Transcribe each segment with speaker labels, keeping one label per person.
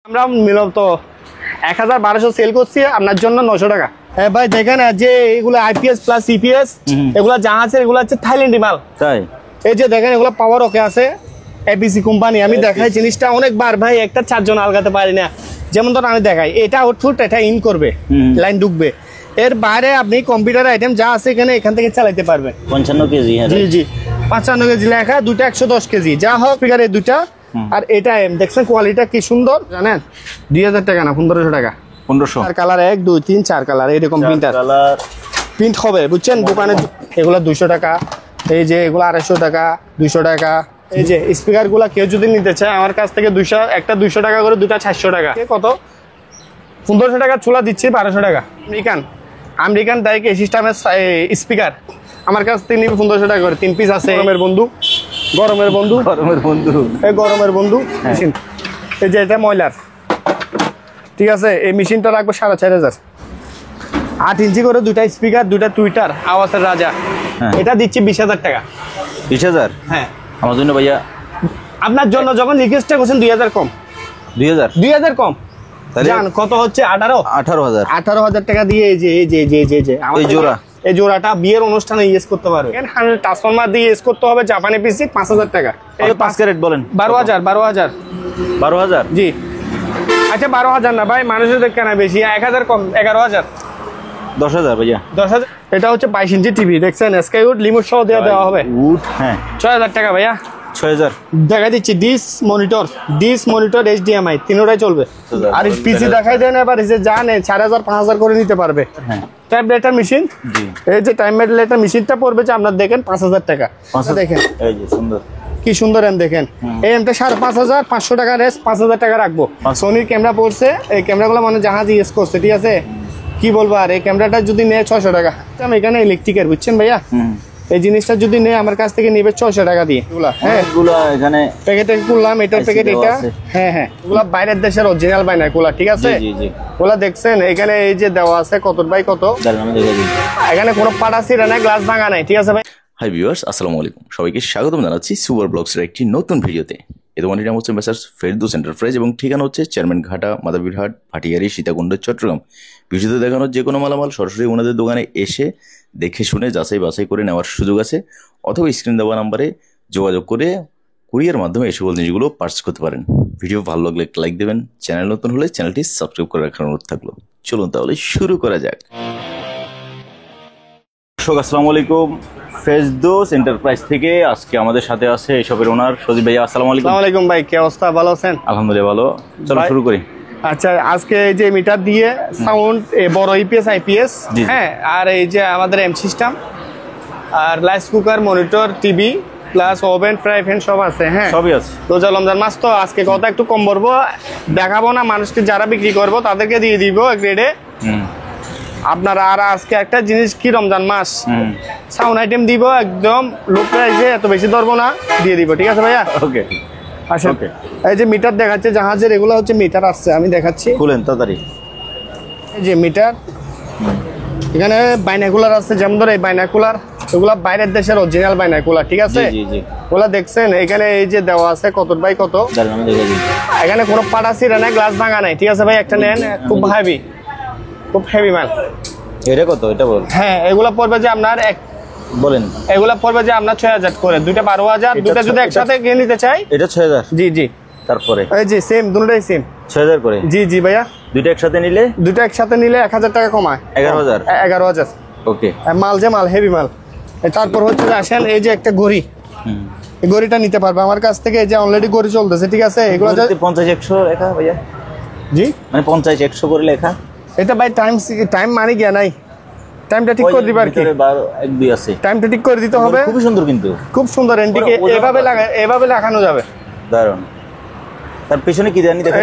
Speaker 1: আমরা মূলত ১১২০০ সেল করছি আপনার জন্য ৯০০ টাকা। হ্যাঁ ভাই দেখেন যে এগুলো আইপিএস প্লাস সিপিএস এগুলো জাহাজের এগুলো হচ্ছে থাইল্যান্ডি মাল। তাই এই যে দেখেন এগুলো পাওয়ার ওকে আছে এবিসি কোম্পানি। আমি দেখাই জিনিসটা অনেকবার ভাই, একটা চারজন আলগাতে পারি না। যেমন ধর আমি দেখাই, এটা আউটপুট, এটা ইন করবে, লাইন ঢুকবে, এর বাইরে আপনি কম্পিউটার আইটেম যা আছে এখান থেকে চালাইতে পারবেন।
Speaker 2: 55 কেজি।
Speaker 1: জি জি 55 কেজি লেখা, দুটা 110 কেজি যা হোক ফিগার এই দুটা। আর এটা দেখছেন কোয়ালিটিটা কি সুন্দর জানেন, 2000 টাকা না 1500 টাকা। 1500 কালার 1 2 3 4 কালার এরকম প্রিন্ট হবে বুঝছেন। দোকানে এগুলো 200 টাকা, এই যে এগুলো 250 টাকা 200 টাকা। এই যে স্পিকার গুলা কেউ যদি নিতে চায় আমার কাছ থেকে 200 একটা 200 টাকা করে, দুটা 400 টাকা। কত 1500 টাকা চুলা দিচ্ছি 1200 টাকা। আমেরিকান ডাইরেক্ট এই সিস্টেমের স্পিকার আমার কাছ থেকে নিবে 1500 টাকা করে। 3 পিস আছে। গরমের বন্ধু এই গরমের বন্ধু মেশিন। এই যে এটা ময়লার, ঠিক আছে। এই মেশিনটা রাখবো 4500। 8 ইঞ্চি করে দুটা স্পিকার, দুটা টুইটার, আওয়াজের রাজা। এটা দিচ্ছি 20,000 টাকা।
Speaker 2: 20,000? হ্যাঁ আমার জন্য ভাইয়া।
Speaker 1: আপনার জন্য যখন রিকোয়েস্টটা করছেন 2000 কম। 2000 কম জান কত হচ্ছে? 18,000 টাকা দিয়ে এই জোড়াটা বিয়ের অনুষ্ঠানে ইউজ করতে পারবে। ট্রান্সফরমার দিয়ে ইউজ করতে হবে। জাপানি পিসি 5000 টাকা।
Speaker 2: এই 5 ক্যারেট বলেন
Speaker 1: 12,000 জি। আচ্ছা 12,000 না ভাই, মানুষের কেনা বেশি। 1000 কম, 11,000।
Speaker 2: 10,000 ভাইয়া।
Speaker 1: 10,000। এটা হচ্ছে 22 ইঞ্চি টিভি দেখছেন, স্কাইউড লিমিট সহ দেওয়া হবে।
Speaker 2: হ্যাঁ
Speaker 1: 6000 টাকা ভাইয়া।
Speaker 2: 6000
Speaker 1: দেখা দিচ্ছি। ডিস মনিটর HDMI তিনটাই চলবে। আর পিসি দেখাই দেন এবার, এই যে জানেন 4000 5000 করে নিতে পারবে। হ্যাঁ টাইপ রেটার মেশিন। জি এই যে টাইম রেটার মেশিনটা পড়বে যে আপনার দেখেন 5000 টাকা। দেখেন এই যে সুন্দর, কি সুন্দর এম দেখেন। এই এমটা 5500 500 টাকা রেস, 5000 টাকা রাখবো। সোনির ক্যামেরা পড়ছে, এই ক্যামেরাগুলো মানে জাহাজ ইউজ করছে, ঠিক আছে। কি বলবো আর, এই ক্যামেরাটা যদি নেয় 600 টাকা। আমি এখানে ইলেকট্রিকের বুঝছেন ভাইয়া, এই জিনিসটা যদি নেয় আমার কাছ থেকে নিবে 600 টাকা দিয়ে। হ্যাঁ এখানে প্যাকেটে করলাম, এটার প্যাকেট এটা। হ্যাঁ এগুলা বাইরের দেশের অরিজিনাল বাইনাকুলার, ঠিক আছে। ওগুলা দেখছেন এখানে এই যে দেওয়া আছে কত বাই কত। এখানে কোনো পাটা ছিঁড়া নাই, গ্লাস ভাঙা নাই, ঠিক আছে ভাই।
Speaker 3: হাই ভিউয়ার্স, আসসালামু আলাইকুম। সবাইকে স্বাগতম জানাচ্ছি সুপার ব্লগসের একটি নতুন ভিডিওতে। এই দোকানটির নাম হচ্ছে মেসার্স ফেরদৌস এন্টারপ্রাইজ এবং ঠিকানা হচ্ছে চেয়ারম্যান ঘাটা, মাদারীহাট, ভাটিয়ারি, সীতাকুণ্ড, চট্টগ্রাম। ভিডিওতে দেখানোর যে কোনো মালামাল সরাসরি ওনাদের দোকানে এসে দেখে শুনে যাচাই বাছাই করে নেওয়ার সুযোগ আছে, অথবা স্ক্রিন দেওয়া নাম্বারে যোগাযোগ করে কুরিয়ার মাধ্যমে এই সকল জিনিসগুলো পার্চেস করতে পারেন। ভিডিও ভালো লাগলে একটা লাইক দেবেন, চ্যানেল নতুন হলে চ্যানেলটি সাবস্ক্রাইব করে রাখার অনুরোধ থাকলো। চলুন তাহলে শুরু করা যাক।
Speaker 2: আসসালামু আলাইকুম, ফেরদৌস এন্টারপ্রাইজ থেকে আজকে আমাদের সাথে আছে এসবের ওনার সজীব ভাইয়া। আসসালামু আলাইকুম।
Speaker 1: আসসালামু আলাইকুম ভাই, কি অবস্থা? ভালো আছেন?
Speaker 2: আলহামদুলিল্লাহ ভালো। চলো শুরু করি।
Speaker 1: আচ্ছা আজকে এই যে মিটার দিয়ে সাউন্ড, বড় ইপিএস আইপিএস, হ্যাঁ, আর এই যে আমাদের এম সিস্টেম, আর rice cooker, monitor, TV plus oven, fry pan সব আছে। হ্যাঁ
Speaker 2: সবই আছে।
Speaker 1: রোজা রমজান মাস তো আজকে কথা একটু কম বলবো, দেখাবো না মানুষকে, যারা বিক্রি করবো তাদেরকে দিয়ে দিব গ্রেডে আপনারা। আর আজকে একটা জিনিস কি, রমজান মাস সাউন্ড আইটেম দিব একদম লো প্রাইসে, এত বেশি ধরবো না, দিয়ে দিব, ঠিক আছে ভাইয়া।
Speaker 2: ওকে
Speaker 1: আচ্ছা এই যে মিটার দেখাচ্ছে জাহাজের, এগুলো হচ্ছে মিটার আসছে, আমি দেখাচ্ছি,
Speaker 2: খুলেন তাড়াতাড়ি।
Speaker 1: এই যে মিটার, এখানে বাইনাকুলার আছে। যেমন ধর এই বাইনাকুলার, এগুলা বাইরের দেশের অরিজিনাল বাইনাকুলার, ঠিক আছে। ওগুলা দেখছেন এখানে এই যে দেওয়া আছে কত বাই কত। এখানে কোনো পাটা ছিঁড়া নাই, গ্লাস ভাঙা নাই, ঠিক আছে ভাই। একটা নেন, খুব হেভি মাল।
Speaker 2: এটা কত? এটা বল।
Speaker 1: হ্যাঁ এগুলা পড়বে যে আপনার
Speaker 2: বলেন,
Speaker 1: এগুলা পড়বে যে আপনার 6000 করে, দুইটা 12,000, দুইটা যদি একসাথে কিনে নিতে চাই এটা 6000। জি জি
Speaker 2: তারপরে এই
Speaker 1: যে সেম, দুটোই সেম
Speaker 2: 6000 করে।
Speaker 1: জি জি ভাইয়া।
Speaker 2: দুইটা একসাথে নিলে
Speaker 1: 1000 টাকা কমায়, 11,000।
Speaker 2: ওকে
Speaker 1: মাল যে মাল, হেভি মাল। তারপর হচ্ছে আসেন এই যে একটা ঘড়ি, এই ঘড়িটা নিতে পারবে আমার কাছ থেকে, এই যে অলরেডি ঘড়ি চলতেছে, ঠিক আছে। এগুলো
Speaker 2: 50-100 লেখা ভাইয়া। জি মানে 50-100 করে লেখা। এটা
Speaker 1: ভাই টাইম মানে গিয়া নাই, টাইমটা ঠিক করে দিবার কি,
Speaker 2: 1-2 আছে,
Speaker 1: টাইমটা ঠিক করে দিতে হবে।
Speaker 2: খুব সুন্দর, কিন্তু
Speaker 1: খুব সুন্দর এন্টিকে এভাবে লাগানো যাবে, দারুন।
Speaker 2: তার পিছনে কি জানি দেখা,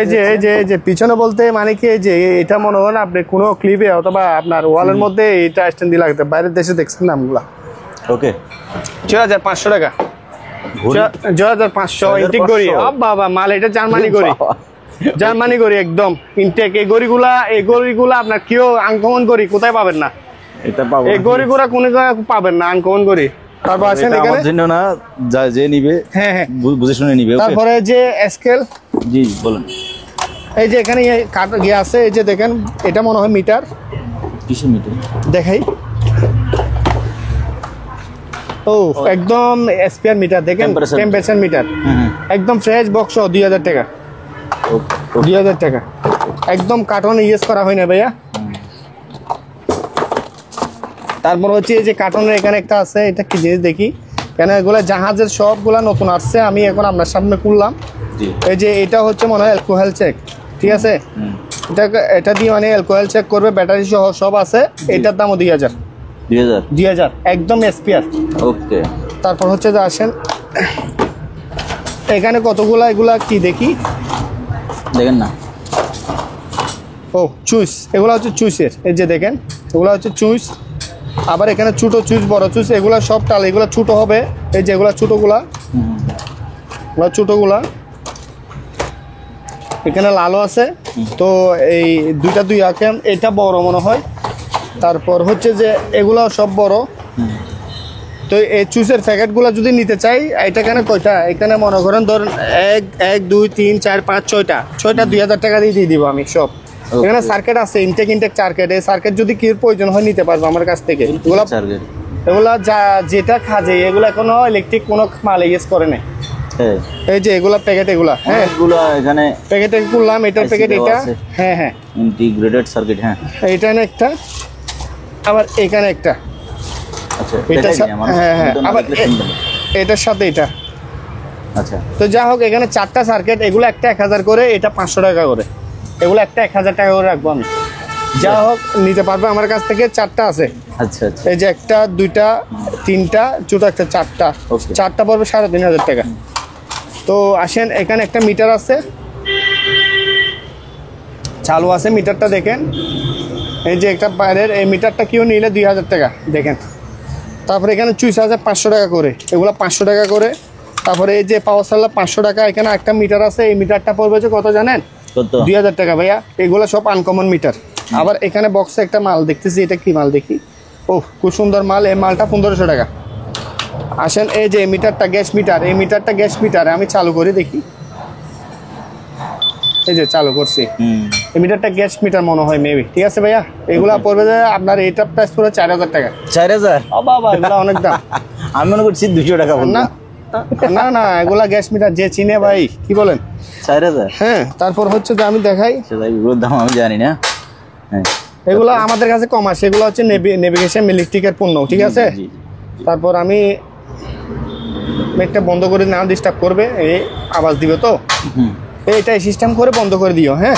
Speaker 1: এই যে পিছনে বলতে মানে কি, যে এটা মনে হয় না আপনি কোনো ক্লিপে অথবা আপনার ওয়ালের মধ্যে এটা স্ট্যান্ড দিয়ে লাগতে, বাইরের দেশে দেখছেন নামগুলা।
Speaker 2: ওকে
Speaker 1: 6500 টাকা, 6500 ইনটেক গড়ি। বাবা মাল, এটা জার্মানি গড়ি একদম ইনটেক। এই গড়িগুলা আপনার কেউ আনকমন গড়ি কোথায় পাবেন না,
Speaker 2: এটা পাবো
Speaker 1: এই গড়িগুলা কোনো পাবেন না আনকমন গড়ি। তারপর আসেন এখানে
Speaker 2: জন্য না, যে নিবে হ্যাঁ বুঝে শুনে নিবে।
Speaker 1: তারপরে যে স্কেল,
Speaker 2: জি বলেন।
Speaker 1: এই যে এখানে ইয়ে আছে, এই যে দেখেন এটা মনে হয় মিটার,
Speaker 2: কিসের মিটার
Speaker 1: দেখাই। ও একদম এসপিআর মিটার দেখেন, টেম্পারেচার মিটার, একদম ফ্রেশ বক্স 2000 টাকা, 2000 টাকা একদম কার্টন ইউজ করা হয় না ভাইয়া। তারপর হচ্ছে এই যে কার্টনের এখানে একটা আছে, এটা কি জিনিস দেখি, কেন এগুলা জাহাজের সবগুলা নতুন আসছে, আমি এখন আপনার সামনে খুললাম। এই যে এটা হচ্ছে মনে হয় অ্যালকোহল চেক, ঠিক আছে, এটা দিয়ে মানে অ্যালকোহল চেক করবে, ব্যাটারি সহ সব আছে। এটার দামও 2000 একদম এসপিআর।
Speaker 2: ওকে,
Speaker 1: তারপর হচ্ছে যে আসেন এখানে কতগুলা, এগুলা কি দেখি,
Speaker 2: দেখেন না,
Speaker 1: ও চুইস, এগুলো হচ্ছে চুইসের, এই যে দেখেন এগুলো হচ্ছে চুইস। আবার এখানে ছোটো চুইস, বড় চুইস, এগুলো সব টাল, এগুলো ছোটো হবে। এই যে এগুলো ছোটোগুলা, ছোটোগুলা এখানে লালও আছে। তো এই দুইটা দুই আঁকেন, এটা বড় মনে হয়। তারপর হচ্ছে যে এগুলো সব বড়। তো এই চুইসের প্যাকেটগুলো যদি নিতে চাই, এটা এখানে কয়টা, এখানে মনে করেন ধরেন 1 2 3 4 5 6টা 2000 টাকা দিয়ে দিব আমি সব। এখানে সার্কিট আছে, ইনটেক সার্কিট, এই সার্কিট যদি কি প্রয়োজন হয় নিতে পারবো আমার কাছ থেকে। এগুলা যা যেটা খাজে, এগুলো এখনো ইলেকট্রিক কোনো মাল ইউজ করে না। এই যে এগুলা প্যাকেট, এগুলা হ্যাঁ এগুলো এখানে প্যাকেটে করলাম, এটার প্যাকেট এটা, হ্যাঁ হ্যাঁ
Speaker 2: ইন্টিগ্রেটেড সার্কিট, হ্যাঁ
Speaker 1: এইখানে একটা, আবার এখানে একটা,
Speaker 2: আচ্ছা
Speaker 1: এটা হ্যাঁ হ্যাঁ, আবার এটার সাথে এটা।
Speaker 2: আচ্ছা,
Speaker 1: তো যা হোক এখানে 4টা সার্কিট, এগুলো একটা 1000 করে, এটা 500 টাকা করে, এগুলো একটা 1000 টাকা করে রাখবো আমি। যা হোক নিতে পারবে আমার কাছ থেকে, 4টা আছে।
Speaker 2: আচ্ছা আচ্ছা,
Speaker 1: এই যে 1 2 3টা ছোট একটা, 4টা পড়বে 3500 টাকা। তো আসেন এখানে একটা মিটার আছে, চালু আছে মিটারটা দেখেন। এই যে একটা বাইরের এই মিটারটা কেউ নিলে 2000 টাকা দেখেন। তারপরে এখানে চুইস আছে 500 টাকা করে, এগুলো 500 টাকা করে। তারপরে এই যে পাওয়ার সাপ্লাই 500 টাকা। এখানে একটা মিটার আছে, এই মিটারটা পড়বে যে কত জানেন, 2000 টাকা ভাইয়া। এগুলো সব আনকমন মিটার। আবার এখানে বক্সে একটা মাল দেখতেছি, এটা কি মাল দেখি, ও খুব সুন্দর মাল, এই মালটা 1500 টাকা। আসেন এই যে মিটারটা গ্যাস মিটার, এই মিটারটা গ্যাস মিটার, আমি চালু করে দেখি। এই যে চালু করছি, এই মিটারটা গ্যাস মিটার মনে হয় মেবি, ঠিক আছে ভাইয়া। এগুলা পড়বে যে আপনার এটা প্রাইস পুরো 4000 টাকা।
Speaker 2: 4000?
Speaker 1: ও বাবা, এগুলা অনেক দাম।
Speaker 2: আমি মনে করছি 200 টাকা।
Speaker 1: না না না, এগুলা গ্যাস মিটার, যে চিনে ভাই, কি বলেন
Speaker 2: 4000?
Speaker 1: হ্যাঁ। তারপর হচ্ছে যে আমি দেখাই,
Speaker 2: এগুলোর দাম আমি জানি না। হ্যাঁ,
Speaker 1: এগুলো আমাদের কাছে কম আসে, এগুলো হচ্ছে নেভিগেশন ইলেকট্রিকের পণ্য, ঠিক আছে। তারপর আমি একটা বন্ধ করে, না ডিস্টার্ব করবে, এই আওয়াজ দিবে তো, এইটাই সিস্টেম করে বন্ধ করে দিও, হ্যাঁ।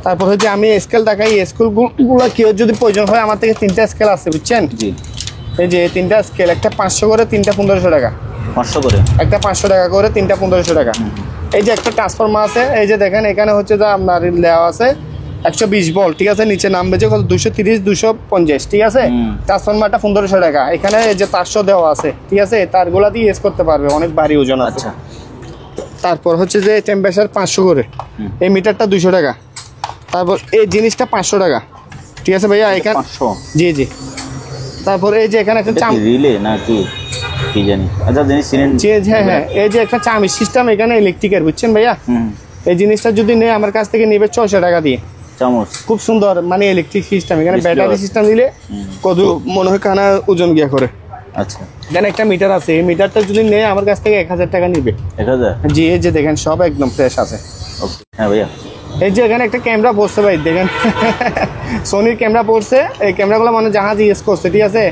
Speaker 1: তারপর হচ্ছে আমি স্কেল দেখাই, স্কেলগুলো কেউ যদি প্রয়োজন হয়, আমার থেকে 3টা স্কেল আছে, বুঝছেন। এই যে 3টা স্কেল, একটা 500 করে, 3টা 1500 টাকা।
Speaker 2: 500 করে
Speaker 1: একটা 500 টাকা করে, 3টা 1500 টাকা। এই যে একটা ট্রান্সফরমার আছে, এই যে দেখেন এখানে হচ্ছে যে আপনার দেওয়া আছে 120 ভোল্ট, ঠিক আছে। নিচে নামবে যে কত, 230 250, ঠিক আছে। ট্রান্সফরমারটা 1500 টাকা। এখানে এই যে 400 দেওয়া আছে, ঠিক আছে, তারগুলা দিয়ে ইউজ করতে পারবে, অনেক ভারী ওজন আছে। তারপর হচ্ছে যে টেম্পারেচার 500 করে, এই মিটারটা 200 টাকা। তারপর এই জিনিসটা 500 টাকা, ঠিক আছে ভাইয়া। এখানে
Speaker 2: 500?
Speaker 1: জি জি। তারপর এই যে এখানে একটা
Speaker 2: রিলে না কি জানি, আচ্ছা জিনিস
Speaker 1: হ্যাঁ হ্যাঁ, এই যে একটা চামি সিস্টেম এখানে ইলেকট্রিকের, বুঝছেন ভাইয়া। এই জিনিসটা যদি নেই আমার কাছ থেকে নেবে 600 টাকা দিয়ে, চামচ, খুব সুন্দর মানে ইলেকট্রিক সিস্টেম। এখানে ব্যাটারি সিস্টেম দিলে কত মনে হয় কানা ওজন গিয়া করে। আচ্ছা, এখানে একটা মিটার আছে, এই মিটারটা যদি নেই আমার কাছ থেকে 1000 টাকা নিবে। 1000? জি। এই যে দেখেন সব একদম ফ্রেশ আছে। ওকে, হ্যাঁ ভাইয়া। এই যে এখানে একটা ক্যামেরা পড়ছে ভাই, দেখেন সোনির ক্যামেরা পড়ছে। এই ক্যামেরাগুলো মানে জাহাজ ইউজ করছে, ঠিক আছে।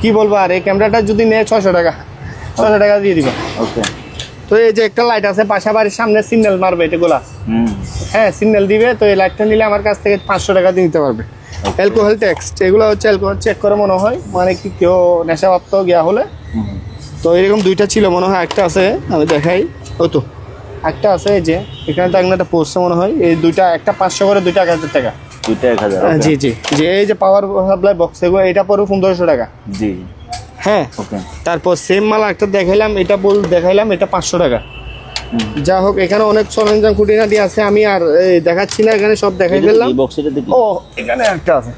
Speaker 1: কি বলবো আর, এই ক্যামেরাটা যদি নেয় 600 টাকা, 600 টাকা দিয়ে দিবা। ওকে। তো এই যে একটা লাইট আছে, বাসা বাড়ির সামনে সিগন্যাল মারবে এটাগুলা, হ্যাঁ সিগন্যাল দিবে। তো এই লাইটটা নিলে আমার কাছ থেকে 500 টাকা দিয়ে নিতে পারবে। অ্যালকোহল টেক্সট, এগুলো হচ্ছে অ্যালকোহল চেক করে মনে হয়, মানে কি কেউ নেশাপ্রাপ্ত গিয়া হলে। তো এরকম 2টা ছিল মনে হয়, একটা আছে আমি দেখাই, ও তো একটা আছে, এই যে এখানে তো একটা পড়ছে মনে হয়। এই 2টা, একটা 500 করে, 2টা 1000 টাকা। 2টা 1000? জি জি জি। এই যে পাওয়ার সাপ্লাই বক্স, এগুলো এটা পড়বে 1500 টাকা। জি হ্যাঁ। ওকে। তারপর সেম মাল একটা দেখাইলাম, এটা দেখাইলাম, এটা 500 টাকা। যা হোক এখানে অনেক সরঞ্জাম খুঁটিনাটি আছে, আমি আর দেখাচ্ছি না, এখানে সব দেখাই ফেললাম। ও এখানে একটা আছে,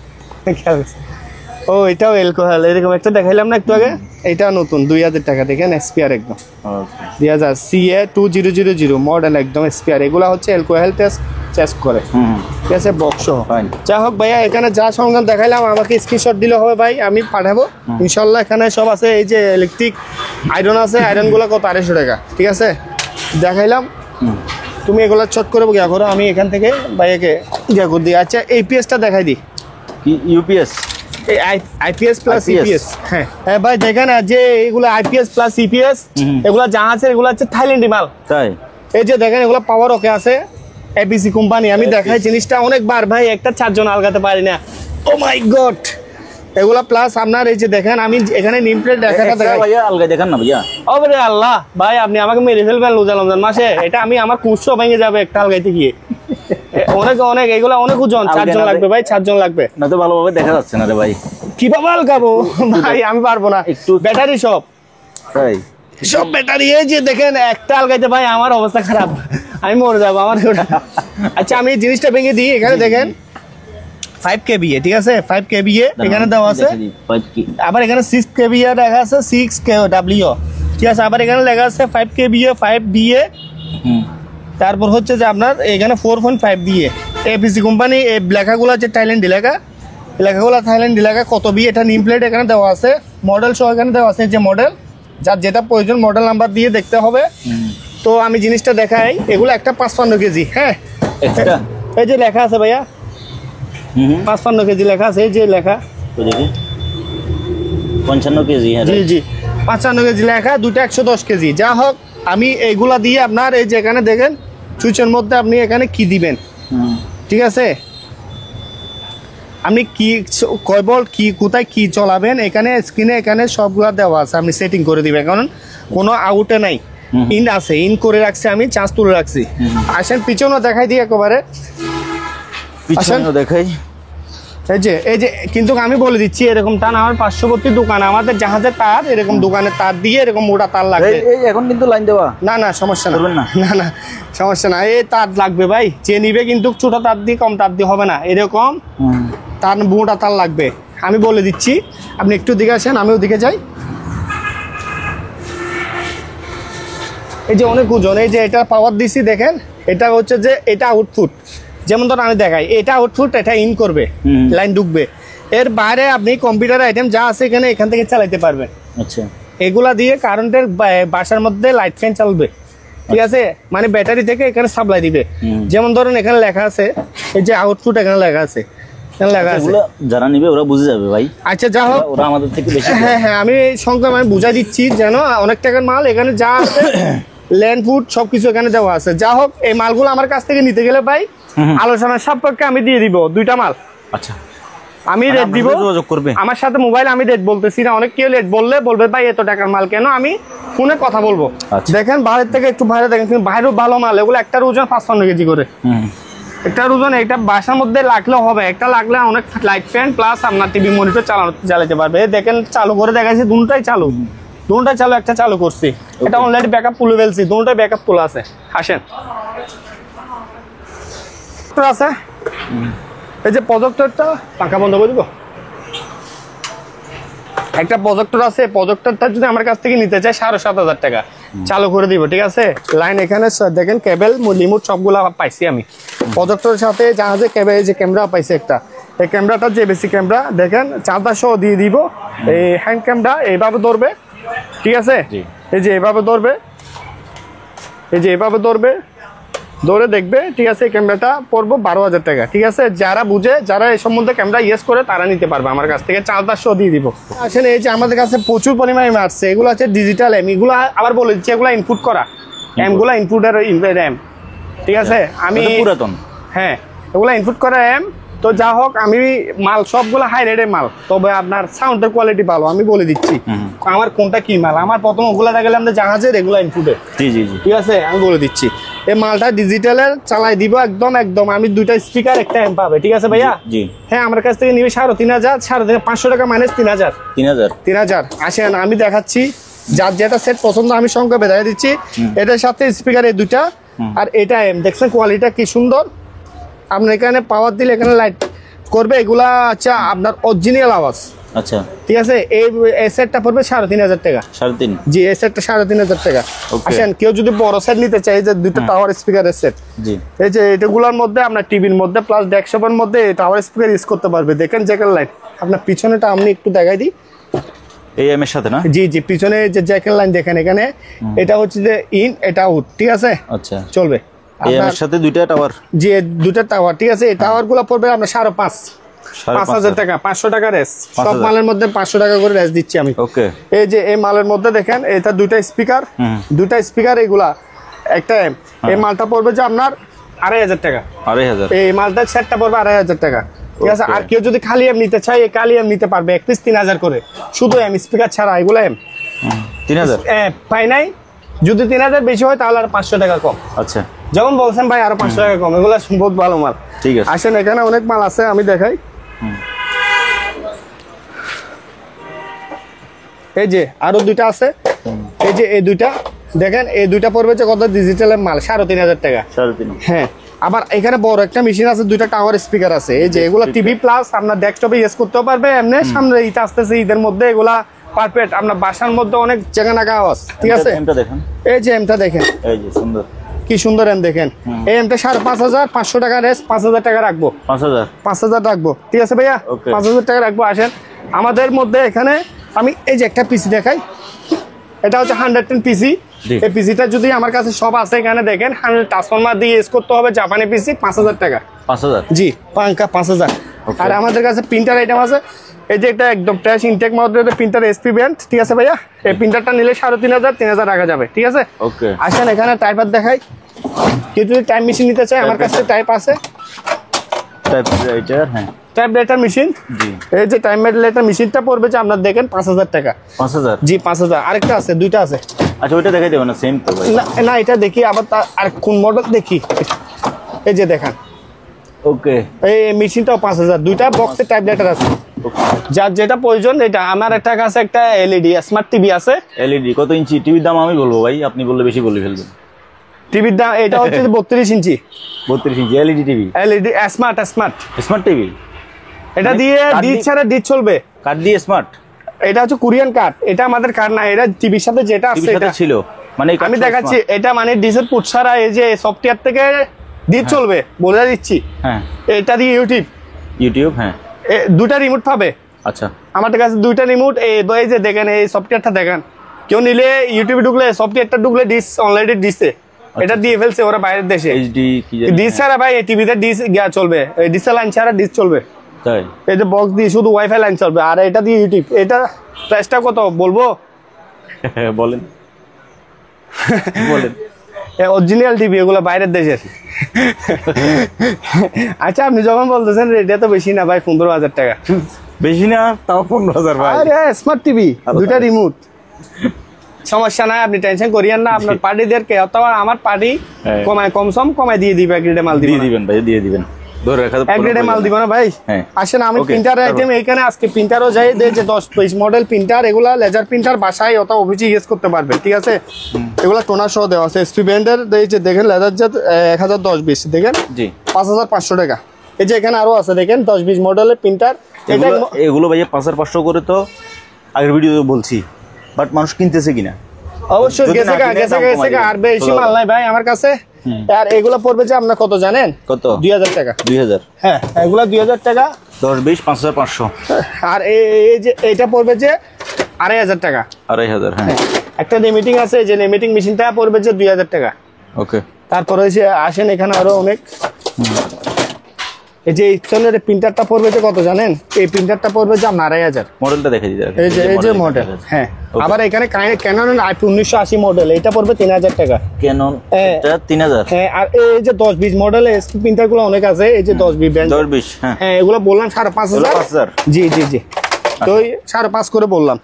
Speaker 1: ও এটাও অ্যালকোহল, এরকম একটা দেখাইলাম না একটু আগে, এটা নতুন 2000 টাকা। দেখেন এসপিআর একদম 2000 CA 2000 মডেল, একদম এসপিআর। এগুলা হচ্ছে অ্যালকোহল টেস্ট চেস করে, ঠিক আছে, বক্স।
Speaker 2: Fine.
Speaker 1: যাই হোক ভাইয়া, এখানে যা সরঞ্জাম দেখাইলাম আমাকে স্ক্রিনশট দিলে হবে ভাই, আমি পাঠাবো ইনশাল্লাহ। এখানে সব আছে, এই যে ইলেকট্রিক আয়রন আছে, আয়রনগুলো কত 250 টাকা, ঠিক আছে, দেখাইলাম। তুমি এগুলো চট করে ইয়া করো, আমি এখান থেকে ভাইয়াকে ইয়া করে দিই। আচ্ছা, এই পিএসটা দেখাই দিই,
Speaker 2: UPS
Speaker 1: IPS plus
Speaker 2: IPS
Speaker 1: EPS. হ্যাঁ হ্যাঁ ভাই, দেখেন যে এগুলো আইপিএস প্লাস ইপিএস, এগুলো যা আছে এগুলো হচ্ছে থাইল্যান্ডি মাল।
Speaker 2: তাই
Speaker 1: এই যে দেখেন এগুলো পাওয়ার ওকে আছে, এবিসি কোম্পানি। আমি দেখাই জিনিসটা অনেকবার ভাই, একটা চারজন আলগাতে পারি না। ও মাই গড, এগুলা প্লাস আপনার এই যে দেখেন, আমি এখানে নেম প্লেট দেখাটা দেখাই।
Speaker 2: ভাইয়া আলগা দেখান না ভাইয়া।
Speaker 1: ওরে আল্লাহ ভাই, আপনি আমাকে মেরে ফেলবেন রোজা রমজান মাসে। এটা আমি আমার কুশো ভেঙে যাবে একটা আলগাইতে গিয়ে। অনেক এগুলা অনেক ওজন, 4 জন লাগবে ভাই, 4 জন লাগবে।
Speaker 2: না তো ভালোভাবে দেখা যাচ্ছে না রে ভাই।
Speaker 1: কিভাবে আলগাবো ভাই, আমি পারবো না।
Speaker 2: একটু
Speaker 1: ব্যাটারি সব
Speaker 2: তাই
Speaker 1: সব ব্যাটারি। এই যে দেখেন একটা আলগাইতে ভাই আমার অবস্থা খারাপ, আমি মরে যাবো আমার। আচ্ছা, আমি এই জিনিসটা ভেঙে দিই। এখানে দেখেন 5 kVA, ঠিক আছে, 5 kVA এখানে দেওয়া আছে। আবার এখানে 6 kVA লেখা আছে, 6 kW, ঠিক আছে। আবার এখানে লেখা আছে 5 kVA 5BA। তারপর হচ্ছে যে আপনার এখানে 4.5 দিয়ে এবিসি কোম্পানি। এই লেখাগুলো হচ্ছে থাইল্যান্ড লেখা, লেখাগুলো থাইল্যান্ড লেখা। কত বি এটা নেম প্লেট এখানে দেওয়া আছে, মডেল সহ এখানে দেওয়া আছে, যে মডেল যার যেটা প্রয়োজন মডেল নাম্বার দিয়ে দেখতে হবে। তো আমি জিনিসটা দেখাই, এগুলো একটা 55 কেজি। হ্যাঁ, এই যে লেখা আছে ভাইয়া 55 কেজি লেখা আছে, এই যে লেখা
Speaker 2: 55 কেজি।
Speaker 1: জি জি, 55 কেজি লেখা, দুটো 110 কেজি। যা হোক, আমি এইগুলা দিয়ে আপনার এই যে এখানে দেখেন সুইচের মধ্যে আপনি এখানে কি দিবেন, ঠিক আছে, আপনি কি কয় ভোল্ট কি কোথায় কি চলাবেন, এখানে স্ক্রিনে এখানে সবগুলা দেওয়া আছে, আপনি সেটিং করে দিবেন। কারণ কোনো আউটে নাই, ইন আছে, ইন করে রাখছি, আমি চার্জ তুলে রাখছি। আসেন পিছনে দেখাই দিই একেবারে,
Speaker 2: পিছনে দেখাই।
Speaker 1: এই যে কিন্তু আমি বলে দিচ্ছি, এরকম তার আমার পার্শ্ববর্তী দোকান, আমাদের জাহাজের তার, এরকম দোকানের তার দিয়ে এরকম মোটা তার লাগবে।
Speaker 2: এখন কিন্তু লাইন দেওয়া
Speaker 1: না সমস্যা না,
Speaker 2: না
Speaker 1: না সমস্যা না, এই তার লাগবে ভাই, যে নিবে কিন্তু ছোট তার দিয়ে কম তার দিয়ে হবে না, এরকম তার মোটা তার লাগবে। আমি বলে দিচ্ছি, আপনি একটু দিকে আসেন, আমি ওদিকে যাই। এই যে অনেক ওজন, এই যে এটা পাওয়ার দিছি দেখেন, এটা হচ্ছে যে এটা আউটপুট। যেমন ধর আমি দেখাই, এটা আউটপুট, এটা ইন করবে, লাইন ঢুকবে। এর বাইরে আপনি কম্পিউটার আইটেম যা আছে এখান থেকে চালাইতে পারবেন।
Speaker 2: আচ্ছা,
Speaker 1: এগুলা দিয়ে কারেন্টের বাসার মধ্যে লাইট ফ্যান চলবে, ঠিক আছে, মানে ব্যাটারি থেকে এখানে সাপ্লাই দিবে। যেমন ধরুন এখানে লেখা আছে, এই যে আউটপুট এখানে লেখা আছে, লেখা আছে।
Speaker 2: যারা নিবে ওরা বুঝে যাবে ভাই।
Speaker 1: আচ্ছা, যা হোক,
Speaker 2: ওরা আমাদের থেকে বেশি।
Speaker 1: হ্যাঁ, আমি এই সংখ্যা আমি বুঝাই দিচ্ছি, যেন অনেক টাকার মাল এখানে যা আছে ল্যান্ড ফুড সবকিছু এখানে দেওয়া আছে। যা হোক, এই মালগুলো আমার কাছ থেকে নিতে গেলে ভাই আলোচনার সাপেক্ষে আমি দিয়ে দিব 2টা মাল।
Speaker 2: আচ্ছা,
Speaker 1: আমি রেট দিব,
Speaker 2: যোগাযোগ করবে
Speaker 1: আমার সাথে মোবাইল, আমি রেট বলতেছি না। অনেক কেউ রেট বললে বলবে ভাই এত টাকার মাল কেন, আমি ফোনে কথা বলবো। দেখেন বাইরের থেকে একটু বাইরে দেখেন, কিন্তু বাইরেও ভালো মাল, এগুলো একটার ওজন 55 কেজি করে। একটা ওজন, এটা বাসার মধ্যে লাগলেও হবে, একটা লাগলে অনেক লাইট ফ্যান প্লাস আপনার টিভি মনিটর চালাতে পারবে। দেখেন চালু করে দেখাচ্ছি, দুটাই চালু, একটা চালু করছি, এটা অলরেডি ব্যাকআপ তুলে ফেলছি, দুটাই ব্যাকআপ তোলা আছে। আসেন, আছে এই যে প্রজেক্টরটা, পাখা বন্ধ করে দিব, একটা প্রজেক্টর আছে, প্রজেক্টরটা যদি আমার কাছ থেকে নিতে চাই 7,500 টাকা চালু করে দিব, ঠিক আছে। লাইন এখানে দেখেন, কেবল রিমোট সবগুলা পাইছি আমি। প্রজেক্টরের সাথে জাহাজে কেবল, এই যে ক্যামেরা পাইছি একটা, এই ক্যামেরাটা যে বেশি ক্যামেরা দেখেন 400 দিয়ে দিব। এই হ্যান্ড ক্যামেরা এইভাবে ধরবে, ঠিক আছে, এই যে এইভাবে ধরবে, ধরে দেখবে, ঠিক আছে। এই ক্যামেরাটা পড়বো 12,000 টাকা, ঠিক আছে। যারা বুঝে, যারা এই সম্বন্ধে ক্যামেরা ইউজ করে তারা নিতে পারবে আমার কাছ থেকে, 400 দিয়ে দিব। আসলে এই যে আমাদের কাছে প্রচুর পরিমাণে আসছে, এগুলো হচ্ছে ডিজিটাল এম, এগুলো আবার বলে দিচ্ছি, এগুলো ইনপুট করা এমগুলো, ইনপুটের এম, ঠিক আছে। আমি
Speaker 2: পুরাতন,
Speaker 1: হ্যাঁ, এগুলো ইনপুট করা এম। তো যা হোক, আমি মাল সবগুলো হাই রেটের মাল, তবে আপনার সাউন্ডের কোয়ালিটি ভালো, আমি বলে দিচ্ছি আমার কোনটা কি মাল। আমার প্রথম ওগুলো দেখালে আমাদের জাহাজের, এগুলো ইনপুটের, ঠিক আছে, আমি বলে দিচ্ছি। এই মালটা ডিজিটালের চালাই দিব একদম। আমি 2টা স্পিকার, একটা এম পাবে, ঠিক আছে ভাইয়া। হ্যাঁ, আমার কাছ থেকে নিবে 3,500, 500 টাকা মাইনাস 3,000। আসেন আমি দেখাচ্ছি, যার যেটা সেট পছন্দ আমি সংখ্যা বেঁধে দিচ্ছি। এটার সাথে স্পিকার এই 2টা, আর এটা এম, দেখছেন কোয়ালিটিটা কি সুন্দর। আপনার এখানে পাওয়ার দিলে এখানে লাইট করবে, এগুলা আচ্ছা আপনার অরিজিনাল আওয়াজ,
Speaker 2: আচ্ছা
Speaker 1: ঠিক আছে। এই সেটটা পড়বে 3,500 টাকা।
Speaker 2: 3.5?
Speaker 1: জি, এই সেটটা 3,500 টাকা।
Speaker 2: Okay.
Speaker 1: আসেন, কেউ যদি বড় সেট নিতে চায়, যে দুইটা টাওয়ার স্পিকারের সেট,
Speaker 2: জি
Speaker 1: এই যে এটাগুলোর মধ্যে আপনার টিভির মধ্যে প্লাস ডেস্কটপের মধ্যে টাওয়ার স্পিকার ইউজ করতে পারবে। দেখেন জ্যাকের লাইট, আপনার পিছনেটা আমি একটু দেখাই দিই।
Speaker 2: এই এম এর সাথে না?
Speaker 1: জি জি, পিছনে যে জ্যাকের লাইন দেখেন, এখানে এটা হচ্ছে যে ইন, এটা আউট, ঠিক আছে,
Speaker 2: আচ্ছা
Speaker 1: চলবে।
Speaker 2: এই এম এর সাথে দুইটা টাওয়ার?
Speaker 1: জি, দুটা টাওয়ার, ঠিক আছে। এই টাওয়ার গুলো পড়বে আপনার 5,500 টাকা, 500 টাকা রেস। সব
Speaker 2: 5,000
Speaker 1: মালের মধ্যে 500 টাকা করে রেস দিচ্ছি আমি।
Speaker 2: ওকে।
Speaker 1: এই যে এই মালের মধ্যে দেখেন, এটা দুইটা স্পিকার, এগুলা একটা এম। এই মালটা পড়বে যে আপনার 2,500 টাকা।
Speaker 2: 2,500?
Speaker 1: এই মালটার সেটটা পড়বে 2,500 টাকা, ঠিক আছে।
Speaker 2: Okay.
Speaker 1: আর কেউ যদি খালি এম নিতে চায়, এই খালি এম নিতে পারবে, এক পিস 3,000 করে, শুধু এম, স্পিকার ছাড়া, এগুলো এম।
Speaker 2: 3,000?
Speaker 1: পাই নাই, যদি 3,000 বেশি হয় তাহলে আর 500 টাকা কম।
Speaker 2: আচ্ছা
Speaker 1: যেমন বলছেন ভাই, আরো 500 টাকা কম, এগুলো বহুত ভালো মাল।
Speaker 2: ঠিক আছে।
Speaker 1: আসেন, এখানে অনেক মাল আছে, আমি দেখাই। এই যে আরো দুইটা আছে, এই যে এই দুইটা দেখেন, এই দুইটা পড়বে যে কত, ডিজিটালের মাল 3,500 টাকা।
Speaker 2: 3.5?
Speaker 1: হ্যাঁ, আবার এখানে বড় একটা মেশিন আছে, দুইটা টাওয়ার স্পিকার আছে। এই যে এগুলা টিভি প্লাস আপনার ডেস্কটপে ইউজ করতেও পারবে। এমনি সামনে ঈদ আসতেছে, ঈদের মধ্যে এগুলা পারফেক্ট, আপনার বাসার মধ্যে অনেক জায়গা নাগা আওয়াজ, ঠিক আছে।
Speaker 2: এমটা দেখেন,
Speaker 1: এই যে এমটা দেখেন,
Speaker 2: এই যে সুন্দর,
Speaker 1: কি সুন্দর এম দেখেন। এই এমটা 5,500, 500 টাকা রেস, 5,000 টাকা রাখবো।
Speaker 2: 5,000?
Speaker 1: 5,000 রাখবো, ঠিক আছে ভাইয়া।
Speaker 2: Okay.
Speaker 1: 5,000 টাকা রাখবো। আসেন আমাদের মধ্যে এখানে আমি এই যে একটা পিসি দেখাই, এটা হচ্ছে 110 পিসি।
Speaker 2: জি।
Speaker 1: এই পিসিটা যদি আমার কাছে সব আছে, এখানে দেখেন 100 ট্রান্সফরমার দিয়ে ইউজ করতে হবে, জাপানি পিসি, 5,000 টাকা।
Speaker 2: 5,000?
Speaker 1: জি, পাঙ্কা 5,000।
Speaker 2: Okay.
Speaker 1: আর আমাদের কাছে প্রিন্টার আইটেম আছে, এই যে একটা একদম ট্র্যাশ ইনটেক মডেলের প্রিন্টার, এসপি ব্র্যান্ড, ঠিক আছে ভাইয়া। এই প্রিন্টারটা নিলে 3,500, 3,000 রাখা যাবে, ঠিক আছে।
Speaker 2: ওকে।
Speaker 1: আসেন এখানে টাইপার দেখাই, কেউ যদি টাইম মেশিন নিতে চায়, আমার কাছে টাইপ আছে,
Speaker 2: টাইপ রাইটার? হ্যাঁ।
Speaker 1: Type letter machine.
Speaker 2: জি।
Speaker 1: এই যে টাইম লেটার মেশিনটা পড়বে যে আপনার দেখেন 5,000 টাকা।
Speaker 2: 5,000?
Speaker 1: জি, 5,000। আরেকটা আছে, দুইটা আছে।
Speaker 2: আচ্ছা ওইটা দেখাই দেবো না? সেম তো ভাই।
Speaker 1: না না, এটা দেখি আবার, আর কোন মডেল দেখি। এই যে দেখেন,
Speaker 2: ওকে।
Speaker 1: এই মেশিনটাও 5,000, দুইটা বক্সে টাইপ লেটার আছে। যার যেটা প্রয়োজন, এটা আমার একটা কাছে একটা এলইডি স্মার্ট টিভি আছে।
Speaker 2: এলইডি কত ইঞ্চি? টিভির দাম আমি বলবো ভাই, আপনি বললে বেশি বলে ফেলবেন।
Speaker 1: টিভির দাম এটা হচ্ছে 32 inch
Speaker 2: 32 inch LED TV?
Speaker 1: LED smart.
Speaker 2: Smart TV?
Speaker 1: এটা দিয়ে ডিশ ছাড়া ডিশ চলবে।
Speaker 2: কার্ড দিয়ে স্মার্ট?
Speaker 1: এটা হচ্ছে কোরিয়ান কার্ড, এটা আমাদের কার্ড না, এটা টিভির সাথে যেটা আছে
Speaker 2: টিভির সাথে
Speaker 1: এটা
Speaker 2: ছিল মানে?
Speaker 1: আমি দেখাচ্ছি, এটা মানে ডিশের পুট ছাড়া, এই যে সফটওয়্যার থেকে ডিশ চলবে, বলে দিচ্ছি।
Speaker 2: হ্যাঁ।
Speaker 1: এটা দিয়ে
Speaker 2: ইউটিউব? হ্যাঁ।
Speaker 1: দুটা রিমোট পাবে
Speaker 2: আচ্ছা।
Speaker 1: আমাদের কাছে, দুইটা রিমোট। এই যে দেখেন, এই সফটওয়্যারটা দেখেন, কেউ নিলে ইউটিউবে ঢুকলে সফটওয়্যারটা ঢুকলে ডিশ অলরেডি দিচ্ছে, এটা দিয়ে ফেলছে ওরা বাইরের দেশে।
Speaker 2: এইচডি কি জানি?
Speaker 1: ডিশ ছাড়া ভাই এই টিভিতে ডিশ চলবে, এই ডিসের লাইন ছাড়া ডিশ চলবে।
Speaker 2: তাই?
Speaker 1: এই যে বক্স দিয়ে শুধু ওয়াইফাই লাইন চলবে, আর এটা দিয়ে ইউটিউব। এটা প্রাইসটা কত বলবো?
Speaker 2: বলেন বলেন।
Speaker 1: অরিজিনাল টিভি, এগুলো বাইরের দেশের। আচ্ছা, আপনি যখন বলতেছেন এটা তো বেশি না ভাই, 15,000 টাকা।
Speaker 2: বেশি না, তাও 15,000 ভাই।
Speaker 1: আরে স্মার্ট টিভি, দুইটা রিমোট, সমস্যা নাই, আপনি টেনশন করিয়েন না। আপনার পার্টিদেরকে অথবা আমার পার্টি কমায় দিয়ে দিবে, এক গ্রেডে মাল
Speaker 2: দিয়ে দিবেন ভাই, দিয়ে দিবেন। ধরে রাখা তো
Speaker 1: এক গ্রেডে মাল দিব না ভাই।
Speaker 2: হ্যাঁ।
Speaker 1: আসেন আমি
Speaker 2: Okay,
Speaker 1: প্রিন্টার আইটেম এখানে আজকে প্রিন্টারও যাই, যে 10-20 মডেল প্রিন্টার, এগুলা লেজার প্রিন্টার বাসায় অথবা অফিসে ইউজ করতে পারবে, ঠিক আছে। এগুলা টোনার সহ দেওয়া আছে, এসপি ব্র্যান্ডের। এই যে দেখেন লেজার জেট 1010-20 দেখেন,
Speaker 2: জি
Speaker 1: 5,500 টাকা। এই যে এখানে আরো আছে দেখেন 10-20 মডেলের প্রিন্টার। এটা
Speaker 2: এগুলো ভাই 5,500 করে তো আগের ভিডিওতে বলছি, বাট মানুষ কিনতেছে কিনা?
Speaker 1: অবশ্যই
Speaker 2: যদি না কিনে
Speaker 1: গেছে
Speaker 2: দাম কমাই দিবেন।
Speaker 1: আর বেশি মাল নাই ভাই আমার কাছে। আর এগুলো পড়বে যে আপনার কত জানেন?
Speaker 2: কত?
Speaker 1: 2,000 টাকা।
Speaker 2: 2,000?
Speaker 1: হ্যাঁ, এগুলা 2,000 টাকা।
Speaker 2: 10-20 5,500।
Speaker 1: আর এই যে এটা পড়বে যে 2,500 টাকা।
Speaker 2: 2,500? হ্যাঁ।
Speaker 1: একটা লিমিটিং আছে, যে লিমিটিং মেশিনটা পড়বে যে 2,000 টাকা।
Speaker 2: ওকে।
Speaker 1: তারপরে হচ্ছে আসেন এখানে আরো অনেক, এই যে ইথনের প্রিন্টারটা পড়বে যে কত জানেন? এই প্রিন্টারটা পড়বে যে 2,500।
Speaker 2: মডেলটা দেখে দিতে।
Speaker 1: এই যে মডেল। হ্যাঁ, আবার এখানে ক্যানন IP 1980 মডেল, এটা পড়বে 3,000 টাকা।
Speaker 2: ক্যানন এটা 3,000?
Speaker 1: হ্যাঁ, আর এই যে 10-20 মডেল এসপি প্রিন্টার গুলো অনেক আছে, এই যে 10-20 ব্র্যান্ড।
Speaker 2: 10-20? হ্যাঁ।
Speaker 1: হ্যাঁ, এগুলো বললাম 5,500। জি জি জি, তো 5.5 করে বললাম।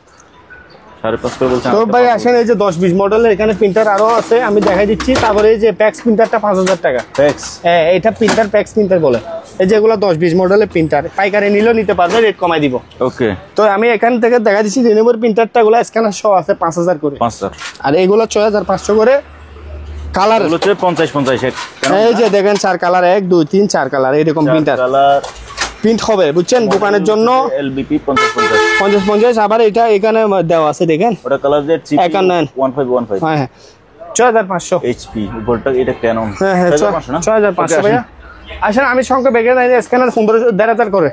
Speaker 2: 5.5 করে বলছেন?
Speaker 1: তো ভাই আসেন, এই যে 10-20 মডেলের এখানে প্রিন্টার আরো আছে, আমি দেখাই দিচ্ছি। তারপরে এই যে প্যাক্স প্রিন্টারটা 5,000 টাকা।
Speaker 2: প্যাক্স?
Speaker 1: হ্যাঁ, এটা প্রিন্টার প্যাক্স প্রিন্টার বলে। এই যেগুলো 10-20 মডেলের প্রিন্টার, পাইকারি নিলেও নিতে পারবে, রেট কমাই দিব।
Speaker 2: ওকে।
Speaker 1: তো আমি এখান থেকে দেখা দিচ্ছি রিনিউভার প্রিন্টারটা, গুলো স্ক্যানার সহ আছে 5,000 করে।
Speaker 2: 5,000?
Speaker 1: আর এগুলো 6,500 করে। কালার
Speaker 2: হচ্ছে 50-50।
Speaker 1: এই যে দেখেন 4 কালার, 1 2 3 4 কালার, এরকম প্রিন্টার।
Speaker 2: কালার
Speaker 1: প্রিন্ট হবে বুঝছেন, দোকানের জন্য
Speaker 2: এলবিপি 5050
Speaker 1: 50 আবার এটা এখানে দেওয়া আছে দেখেন,
Speaker 2: ওটা কালার জেড সিপি 1515
Speaker 1: হ্যাঁ হ্যাঁ 6500
Speaker 2: এইচপি উপরটা এটা ক্যানন
Speaker 1: হ্যাঁ হ্যাঁ 6500 ভাইয়া। আসলে আমি সংখ্যা বেগে নাই, স্ক্যানার 15,500 করে,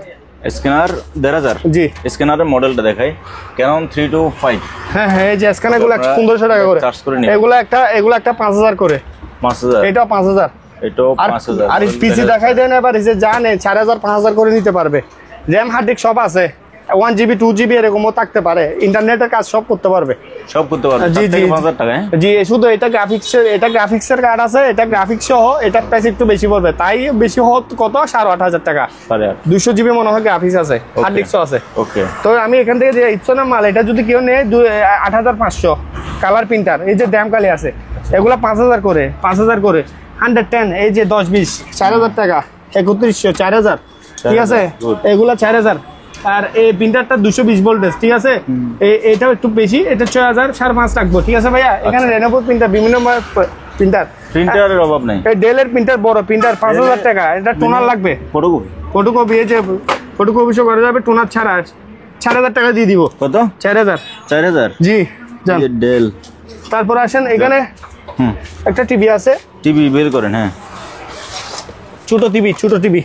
Speaker 2: স্ক্যানার 1,500
Speaker 1: জি।
Speaker 2: স্ক্যানারের মডেলটা দেখাই, ক্যানন 325
Speaker 1: হ্যাঁ হ্যাঁ এই যে স্ক্যানার গুলো 1500 টাকা করে,
Speaker 2: চার্জ করে নিন।
Speaker 1: এগুলো একটা 5000 করে,
Speaker 2: 5000
Speaker 1: এটাও 5000,
Speaker 2: এটাও 5000
Speaker 1: আর পিসি দেখাই দেন এবার, এই যে জানে 4000 5000 করে নিতে পারবে। র্যাম হার্ড ডিস্ক সব আছে, 1GB 2GB এরকমও থাকতে পারে, ইন্টারনেটের কাজ সব করতে পারবে।
Speaker 2: সব করতে পারবে।
Speaker 1: জি জি
Speaker 2: 5000 টাকা
Speaker 1: জি, শুধু এটা গ্রাফিক্সের কার্ড আছে, এটা গ্রাফিক্স সহ, এটা প্রাইস একটু বেশি পড়বে, তাই বেশি কত 8,500 টাকা, 200GB মনে হয় গ্রাফিক্স আছে, হার্ড ডিস্কও আছে।
Speaker 2: ওকে, তো
Speaker 1: আমি এখান থেকে যে ইপসনের মাল, এটা যদি কেউ নেয় 8500 কালার প্রিন্টার, এই যে ড্যাম কালি আছে, এগুলা 5000 করে, 110, এই যে 10-20 4000 টাকা, 3100 4000, ঠিক আছে, এগুলা 4000। আর এই প্রিন্টারটা 220 ভোল্টেজ, ঠিক আছে, এটাও একটু বেশি, এটা 6000 5.5 রাখবো, ঠিক আছে ভাইয়া। এখানে রেনোভো প্রিন্টার, বিভিন্ন
Speaker 2: প্রিন্টারের অভাব নাই।
Speaker 1: এই ডেলের প্রিন্টার, বড় প্রিন্টার 5000 টাকা, এটা টোনার লাগবে, ফটোকপি, এই যে ফটোকপি সব করা যাবে, টোনার ছাড়া 4000 টাকা দিয়ে দিব।
Speaker 2: কত?
Speaker 1: 4000 জি জান।
Speaker 2: ডেল।
Speaker 1: তারপর আসেন এখানে একটা টিভি আছে,
Speaker 2: টিভি বের করেন, হ্যাঁ
Speaker 1: ছোট টিভি,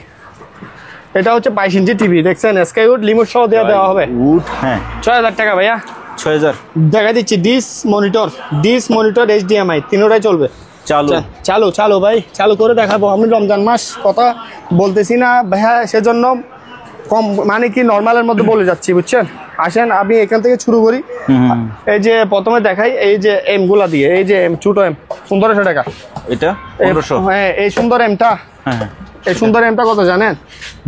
Speaker 1: এটা হচ্ছে 22 ইঞ্চি টিভি, দেখছেন স্কাইউড লিমিট সহ দেওয়া হবে,
Speaker 2: উড, হ্যাঁ
Speaker 1: 6000 টাকা ভাইয়া।
Speaker 2: 6000
Speaker 1: দেখা দিচ্ছি। ডিস মনিটর HDMI তিনটাই চলবে। চালু ভাই, চালু করে দেখাবো। আমি রমজান মাস কথা বলতেছি না ভাইয়া, সেজন্য কম মানে কি নর্মালের মধ্যে বলে যাচ্ছি, বুঝছেন। আসেন আমি এখান থেকে শুরু করি। এই যে প্রথমে দেখাই, এই যে এম গুলা দিয়ে, এই যে এম, ছোট এম 1500 টাকা,
Speaker 2: এটা 1500।
Speaker 1: হ্যাঁ এই সুন্দর এমটা, এই সুন্দর এমটা কত জানেন?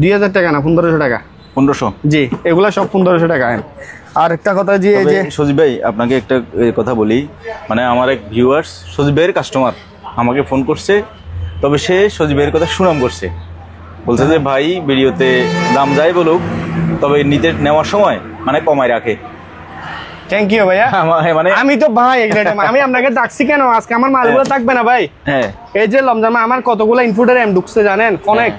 Speaker 1: 2000 টাকা না, 1500 টাকা।
Speaker 2: 1500
Speaker 1: জি, এগুলা সব 1500 টাকা। আর একটা কথা, যে এই যে
Speaker 2: সজীব ভাই, আপনাকে একটা কথা বলি, মানে আমার এক ভিউয়ার্স সজীব ভাইয়ের কাস্টমার আমাকে ফোন করছে, তবে সে সজীব ভাইয়ের কথা সুনাম করছে, বলছে যে ভাই ভিডিওতে দাম যাই বলুক, তবে নেওয়ার সময় মানে কমায় রাখে।
Speaker 1: থ্যাংক ইউ ভাইয়া। মানে আমি তো ভাই আমি আপনাকে ডাকছি কেন, আজকে আমার মালগুলো থাকবে না ভাই। হ্যাঁ, এই যে রমজান আমার কতগুলো ইনপুটের এম ঢুকছে জানেন, অনেক।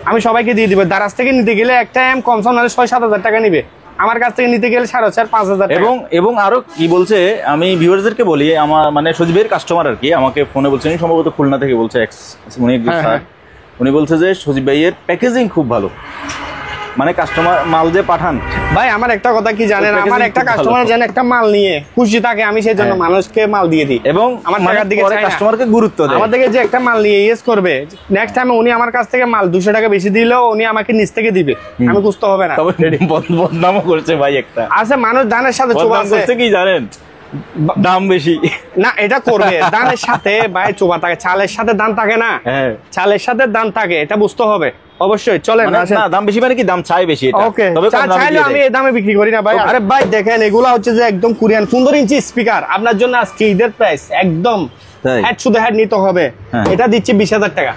Speaker 1: আমি সবাইকে দিয়ে দিব। দারাজ থেকে নিতে গেলে একটা এম কমসম নাহলে 6-7 হাজার টাকা নিবে, আমার কাছ থেকে নিতে গেলে 4,500-5,000 টাকা।
Speaker 2: এবং আরো কি বলছে, আমি ভিউয়ারদেরকে বলি, আমার মানে সজীবের কাস্টমার আর কি, আমাকে ফোনে বলছেন, সম্ভবত খুলনা থেকে বলছে, উনি বলছে যে সজীব ভাইয়ের প্যাকেজিং খুব ভালো, মানে কাস্টমার মাল যে পাঠান।
Speaker 1: ভাই আমার একটা কথা কি জানেন, আমার একটা কাস্টমার যেন একটা মাল নিয়ে খুশি থাকে, আমি সেই জন্য মানুষকে মাল দিয়ে দিই, এবং আমার টাকার দিকে
Speaker 2: কাস্টমারকে গুরুত্ব দেয়।
Speaker 1: আমার থেকে যে একটা মাল নিয়ে ইউজ করবে, নেক্সট টাইম উনি আমার কাছ থেকে মাল 200 টাকা বেশি দিলেও উনি আমাকে নিচ থেকে দিবে, আমি বুঝতে হবে না।
Speaker 2: বদনামও করছে ভাই একটা আছে,
Speaker 1: মানুষ দানের সাথে চোবা আছে,
Speaker 2: কি জানেন, দাম বেশি
Speaker 1: না, এটা করবে দানের সাথে ভাই চোবা থাকে, চালের সাথে দাম থাকে না, চালের সাথে দাম থাকে, এটা বুঝতে হবে অবশ্যই। চলেন,
Speaker 2: দাম বেশি মানে কি, দাম চাই বেশি,
Speaker 1: ওকে, চাইলে আমি এই দামে বিক্রি করি না ভাই। আরে ভাই দেখেন, এগুলা হচ্ছে যে একদম কোরিয়ান 15 ইঞ্চি স্পিকার, আপনার জন্য আজকে ঈদের প্রাইস একদম হেড শুধু হেড নিতে হবে, এটা দিচ্ছি 20,000 টাকা।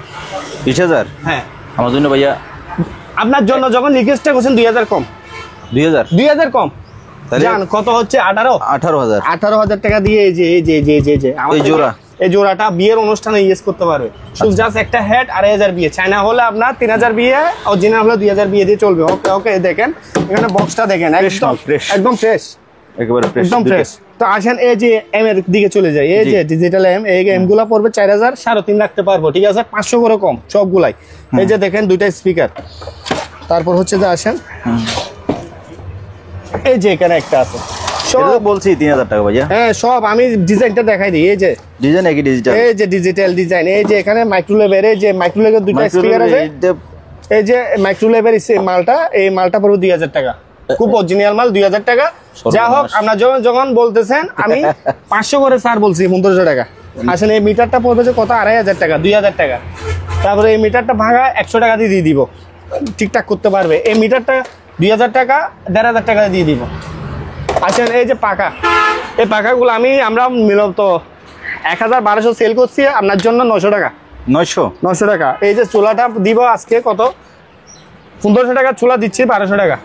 Speaker 2: 20,000? হ্যাঁ, আমার জন্য ভাইয়া,
Speaker 1: আপনার জন্য যখন রিকোয়েস্টটা করছেন 2000 কম, 2000 কম জান, কত হচ্ছে? 18,000 টাকা দিয়ে এই জোড়াটা বিয়ের অনুষ্ঠানে ইউজ করতে পারবে, শুধু জাস্ট একটা হেড, 2,500 বিয়ে, চায়না হলে আপনার 3000 বিয়ে, অরিজিনাল হলে 2000 বিয়ে দিয়ে চলবে। ওকে ওকে, দেখেন এখানে বক্সটা দেখেন, একদম ফ্রেশ, একদম ফ্রেশ। তো আসেন এই যে এম এর দিকে চলে যায়, এই যে ডিজিটাল এম, এই এম গুলা পড়বে 4000, 3.5 রাখতে পারবো, ঠিক আছে, 500 করে কম সবগুলাই। এই যে দেখেন দুইটা স্পিকার। তারপর হচ্ছে যে আসেন এই যে এখানে একটা আছে,
Speaker 2: সব বলছি 3000 টাকা ভাইয়া।
Speaker 1: হ্যাঁ সব, আমি ডিজাইনটা দেখাই দিই, এই যে
Speaker 2: ডিজাইন একই ডিজিটাল,
Speaker 1: এই যে ডিজিটাল ডিজাইন, এই যে এখানে মাইক্রোলেভের, এই যে মাইক্রোলেভের দুইটা স্পিকার আছে, এই যে মাইক্রোলেভের এই মালটা, এই মালটা পড়বে 2000 টাকা, খুব অরিজিনাল মাল, 2000 টাকা। যা হোক, আপনার যখন বলতেছেন আমি 500 করে স্যার বলছি, 1500 টাকা। আসলে এই মিটারটা পড়বে যে কত, 2,500 টাকা, 2000 টাকা। তারপরে এই মিটারটা ভাঙা 100 টাকা দিয়ে দিব, ঠিকঠাক করতে পারবে। এই মিটারটা 2000 টাকা, 1,500 টাকা দিয়ে দিব। আসেন এই যে পাকা, এই পাকাগুলো আমরা মূলত 1,1200 সেল করছি, আপনার জন্য 900 টাকা, 900 টাকা। এই যে চুলাটা দিব আজকে কত, 1500 টাকা চুলা দিচ্ছি, 1200 টাকা।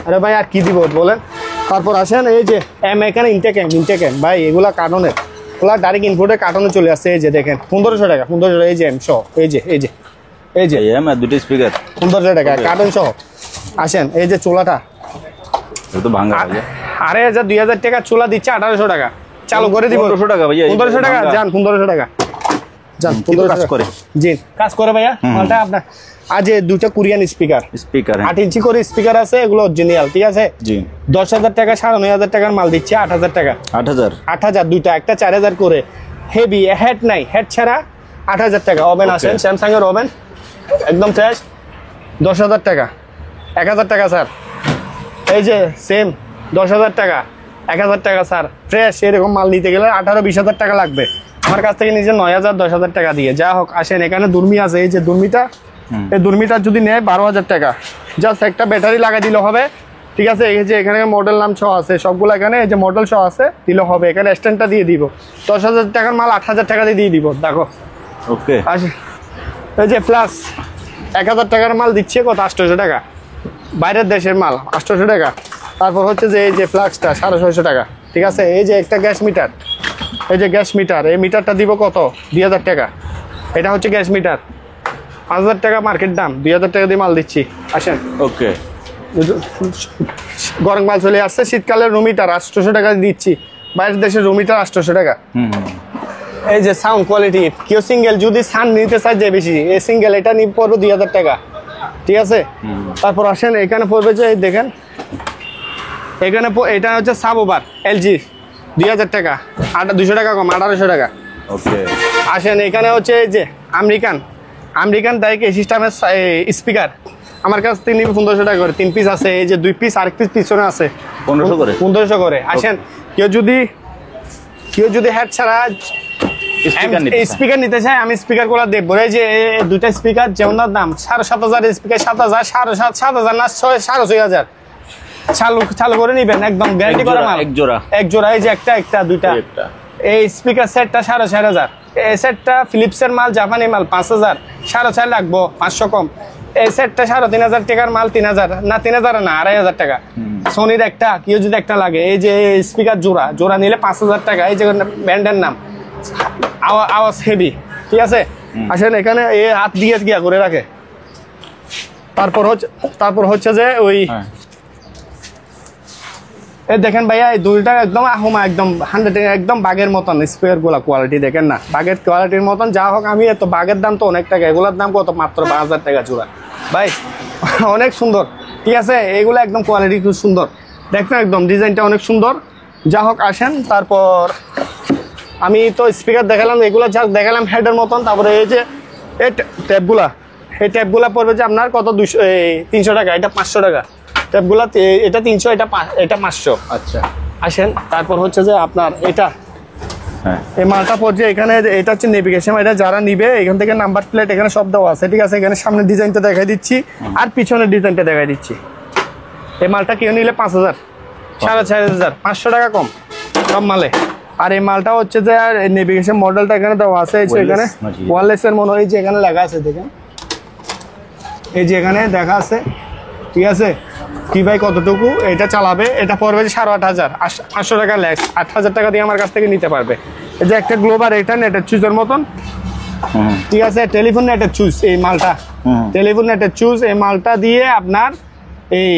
Speaker 1: আরে ভাই আর কি দিব বলেন। তারপর আসেন এই যে এখানে ইনটেক ভাই, এগুলা কার্টনের, ওগুলা ডাইরেক্ট ইনপুটের কার্টনে চলে আসছে। এই যে দেখেন 1500 টাকা, 1500 টাকা। এই যে এম শো, এই যে এই যে
Speaker 2: AM আর দুটো স্পিকার
Speaker 1: 1500 টাকা কার্টন সহ। আসেন এই যে চুলাটা
Speaker 2: এটা তো ভাঙা ভাইয়া।
Speaker 1: 2500 টাকা চুলা দিচ্ছে 1800 টাকা, চালু করে দিব
Speaker 2: 1500 টাকা ভাইয়া।
Speaker 1: 1500 টাকা যান 1500 টাকা যান 1500
Speaker 2: কাজ করে।
Speaker 1: জি কাজ করে ভাইয়া মালটা আপনার। আজ দুটো কোরিয়ান স্পিকার
Speaker 2: স্পিকার
Speaker 1: 8 ইঞ্চি করে স্পিকার আছে, এগুলো অরিজিনাল ঠিক আছে।
Speaker 2: জি
Speaker 1: 10,000 টাকা 9500 টাকার মাল দিচ্ছে 8000 টাকা।
Speaker 2: 8000
Speaker 1: দুইটা, একটা 4000 করে। হেভি হেড নাই, হেড ছাড়া 8000 টাকা। ওভেন আসেন স্যামসাং এর ওভেন একদম ফ্রেশ 10,000 টাকা। 1000 টাকা স্যার। এই যে সেম 10,000 টাকা 1000 টাকা স্যার ফ্রেশ। এরকম মাল নিতে গেলে 18-20,000 টাকা লাগবে। আমার কাছ থেকে নিজে 9,000-10,000 টাকা দিয়ে। যা হোক আসেন, এখানে দুর্মি আছে, এই যে দুর্মিটা, এই দুর্মিটা যদি নেয় 12,000 টাকা। জাস্ট একটা ব্যাটারি লাগাই দিলে হবে ঠিক আছে। এই যে এখানে মডেল নাম সহ আছে সবগুলো, এখানে এই যে মডেল সহ আছে দিলে হবে। এখানে স্ট্যান্ডটা দিয়ে দিব। 10,000 টাকার মাল 8,000 টাকা দিয়ে দিব। দেখো
Speaker 2: ওকে।
Speaker 1: আসে এই যে প্লাস 1,000 টাকার মাল দিচ্ছে কত 800 টাকা, বাইরের দেশের মাল 800 টাকা। তারপর হচ্ছে যে এই যে ফ্লাক্সটা 650 টাকা ঠিক আছে। এই যে একটা গ্যাস মিটার, এই যে গ্যাস মিটার, এই মিটারটা দিব কত 2,000 টাকা। এটা হচ্ছে গ্যাস মিটার 5,000 টাকা মার্কেট দাম, 2,000 টাকা দিয়ে মাল দিচ্ছি। আসেন
Speaker 2: ওকে।
Speaker 1: গরম মাল চলে আসছে, শীতকালের রুম হিটার 800 টাকা দিচ্ছি, বাইরের দেশের রুম হিটার 800 টাকা। এই যে সাউন্ড কোয়ালিটি, কেউ সিঙ্গেল যদি সান নিতে চায় যে বেশি, এই সিঙ্গেল এটা নিয়ে পড়বে 2,000 টাকা ঠিক আছে। তারপর আসেন এখানে পড়বে যে দেখেন এখানে এটা হচ্ছে সাব ওভার LG 2,000 টাকা, 200 টাকা কম 1800 টাকা।
Speaker 2: ওকে।
Speaker 1: আসেন এখানে হচ্ছে এই যে আমেরিকান ডাইরেক্ট এই সিস্টেমের স্পিকার আমার কাছ থেকে নিবে 1500 টাকা করে। 3 পিস আছে, এই যে 2 পিস আরেক পিস পিছনে আছে
Speaker 2: 1500 করে।
Speaker 1: 1500 করে। আসেন কেউ যদি হেড ছাড়া স্পিকার নিতে চায়, আমি স্পিকার গুলা দেখবো। এই যে দুইটা স্পিকার যেমন দাম 7,500 স্পিকার 7,000 7,500 না 6,500 চালু করে নিবেন, একদম গ্যারান্টি করা মাল। এক জোড়া এই যে একটা দুইটা। এই স্পিকার সেটটা 4,500। এই সেটটা ফিলিপসের মাল, জাপানি মাল 5,000, 4,500 লাগবো 500 কম। এই সেটটা 3,500 টাকার মাল 3,000 না 3,000 না 2,500 টাকা। সোনির একটা কেউ যদি একটা লাগে, এই যে স্পিকার জোড়া নিলে 5,000 টাকা। এই যে ব্র্যান্ডের নাম, আওয়াজ হেভি ঠিক আছে। আসেন এখানে এই হাত দিয়ে গিয়া করে রাখে। তারপর হচ্ছে যে ওই এই দেখেন ভাইয়া, এই দুইটা একদম আহমা একদম 100 একদম বাগের মতন স্পিকার গুলা কোয়ালিটি দেখেন না, বাগের কোয়ালিটির মতন। যা হোক আমি এত বাগের দাম তো অনেক টাকা, এগুলোর দাম কত মাত্র 5,000 টাকা জোড়া ভাই। অনেক সুন্দর ঠিক আছে, এগুলো একদম কোয়ালিটি খুব সুন্দর দেখবেন, একদম ডিজাইনটা অনেক সুন্দর। যা হোক আসেন, তারপর আমি তো স্পিকার দেখালাম, এগুলো যা দেখালাম হেডের মতন। তারপরে এই যে এই ট্যাপগুলা পড়বে যে আপনার কত 300 টাকা, এটা 500 টাকা। ট্যাপগুলা এটা 300, এটা 500।
Speaker 2: আচ্ছা
Speaker 1: আসেন তারপর হচ্ছে যে আপনার এটা এই মালটা পড়ছে এখানে, এটা হচ্ছে নেভিগেশন। এটা যারা নিবে এখান থেকে নাম্বার প্লেট এখানে সব দেওয়া আছে ঠিক আছে। এখানে সামনে ডিজাইনটা দেখাই দিচ্ছি আর পিছনের ডিজাইনটা দেখাই দিচ্ছি। এই মালটা কেউ নিলে 5,000, 4,500, 500 টাকা কম সব মালে। আর এই মালটা হচ্ছে যে নেভিগেশন মডেলটা এখানে দেওয়া আছে, এখানে ওয়্যারলেসের মনে হয় যে এখানে লেখা আছে দেখেন, এই যে এখানে দেখা আছে ঠিক আছে। কি ভাই কতটুকু এটা চালাবে, এটা পড়বে 8,500, 500 টাকা ল্যাক্স, 8,000 টাকা দিয়ে আমার কাছ থেকে নিতে পারবে। এই যে একটা গ্লোবাল, এটা নেটের চুজের মতন ঠিক আছে। টেলিফোন নেটের চুজ এই মালটা, টেলিফোন নেটের চুজ এই মালটা দিয়ে আপনার এই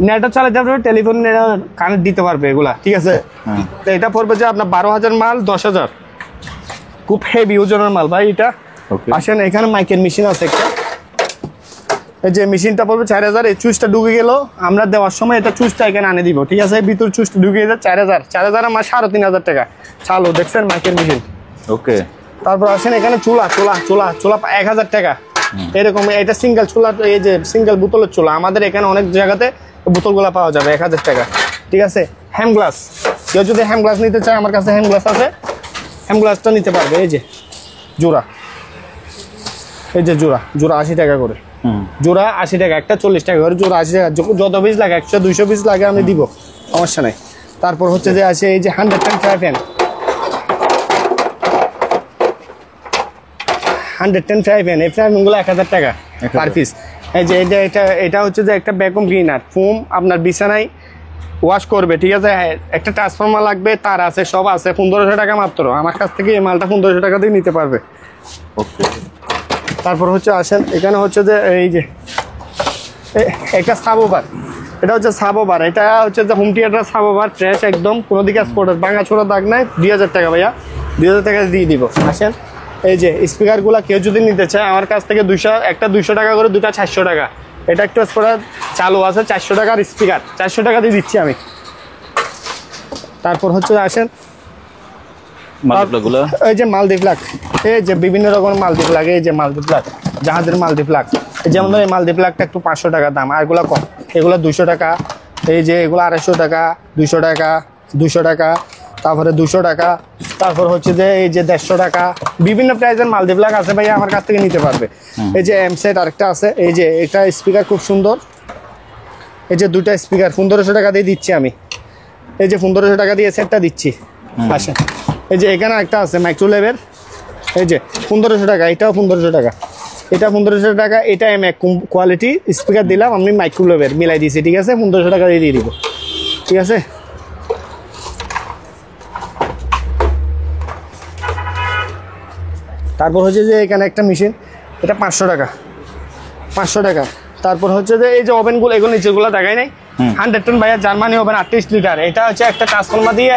Speaker 1: নেটও চালাতে পারবে, টেলিফোন কানেক্ট দিতে পারবে এগুলা ঠিক আছে। তো এটা পড়বে যে আপনার 12,000 মাল 10,000, খুব হেভি ওজনের মাল ভাই এটা। আসেন এখানে মাইকের মেশিন আছে একটা, এই যে মেশিনটা পড়বে 4,000। এই চুজটা ঢুকে গেল, আমরা দেওয়ার সময় এটা চুজটা এখানে আনে দিব ঠিক আছে। ভিতর চুজটা ঢুকে গেলে 4,000 আমার 3,500 টাকা। চালু দেখছেন মাইকের মেশিন।
Speaker 2: ওকে।
Speaker 1: তারপর আসেন এখানে চুলা 1,000 টাকা এরকম। এটা সিঙ্গেল চুলা, এই যে সিঙ্গেল বোতলের চুলা, আমাদের এখানে অনেক জায়গাতে বোতলগুলা পাওয়া যাবে 1,000 টাকা ঠিক আছে। হ্যাম গ্লাস, কেউ যদি হ্যাম গ্লাস নিতে চায় আমার কাছে হ্যাম গ্লাস আছে, হ্যাম গ্লাসটা নিতে পারবে। এই যে জোড়া, এই যে জোড়া 80 টাকা করে, জোড়া 80 টাকা, একটা 40 টাকা করে, জোড়া 80 টাকা। যত পিস লাগে 100-200 পিস লাগে আমি দিব, সমস্যা নাই। তারপর হচ্ছে যে আছে এই যে 110 ফ্রাই প্যান, 110 ফ্রাই প্যান, এই ফ্রাই প্যানগুলো 1,000 টাকা পার পিস। এই যে এটা হচ্ছে যে একটা ভ্যাকুয়াম ক্লিনার, ফোম আপনার বিছানায় ওয়াশ করবে ঠিক আছে। একটা ট্রান্সফর্মার লাগবে, তার আছে, সব আছে, 1,500 টাকা মাত্র। আমার কাছ থেকে এই মালটা 1,500 টাকা দিয়ে নিতে পারবে।
Speaker 2: ওকে।
Speaker 1: তারপর হচ্ছে আসেন এখানে হচ্ছে যে এই যে একটা সাবোবার, এটা হচ্ছে সাবোবার, এটা হচ্ছে যে হোম থিয়েটার সাবোবার, ফ্রেশ একদম, কোনো দিকে স্পোর্টার ভাঙা ছোড়া দাগ নাই। 2000 টাকা ভাইয়া, 2000 টাকা দিয়ে দিব। আসেন এই যে স্পিকারগুলো কেউ যদি নিতে চায় আমার কাছ থেকে 200, একটা 200 টাকা করে, দুটা 400 টাকা। এটা একটু স্পোর্টার চালু আছে, 400 টাকার স্পিকার, 400 টাকা দিয়ে দিচ্ছি আমি। তারপর হচ্ছে আসেন
Speaker 2: মাল্টিপ্লাগুলো,
Speaker 1: এই যে মাল্টিপ্লাগ, এই যে বিভিন্ন রকম মাল্টিপ্লাগ, এই যে মাল্টিপ্লাগ, জাহাজের মাল্টিপ্লাগ, যেমন ধর এই মাল্টিপ্লাগটা একটু 500 টাকা দাম, আর এগুলো কম, এগুলো 200 টাকা, এই যে এগুলো 250 টাকা, 200 টাকা, 200 টাকা, তারপরে 200 টাকা, তারপর হচ্ছে যে এই যে 150 টাকা, বিভিন্ন প্রাইসের মাল্টিপ্লাগ আছে ভাইয়া, আমার কাছ থেকে নিতে পারবে। এই যে এম সেট আরেকটা আছে, এই যে এটা স্পিকার খুব সুন্দর, এই যে দুটা স্পিকার 1500 টাকা দিয়ে দিচ্ছি আমি, এই যে 1500 টাকা দিয়ে সেটটা দিচ্ছি। আসেন এই যে এখানে একটা আছে মাইক্রোলেভের, এই যে 1500 টাকা, এটাও 1500 টাকা, এটা 1500 টাকা, এটা এম এক কোয়ালিটি স্পিকার দিলাম আমি, মাইক্রোলেভের মিলাই দিয়েছি, ঠিক আছে, 1500 টাকা দিয়ে দিব, ঠিক আছে। তারপর হচ্ছে যে এখানে একটা মেশিন, এটা 500 টাকা, 500 টাকা। তারপর হচ্ছে যে এই যে ওভেনগুলো, এগুলো নিচেগুলো দেখাই নাই, 100 টন ভাইয়া জার্মানি ওভেন 38 লিটার। এটা হচ্ছে একটা ট্রান্সফর্মার দিয়ে,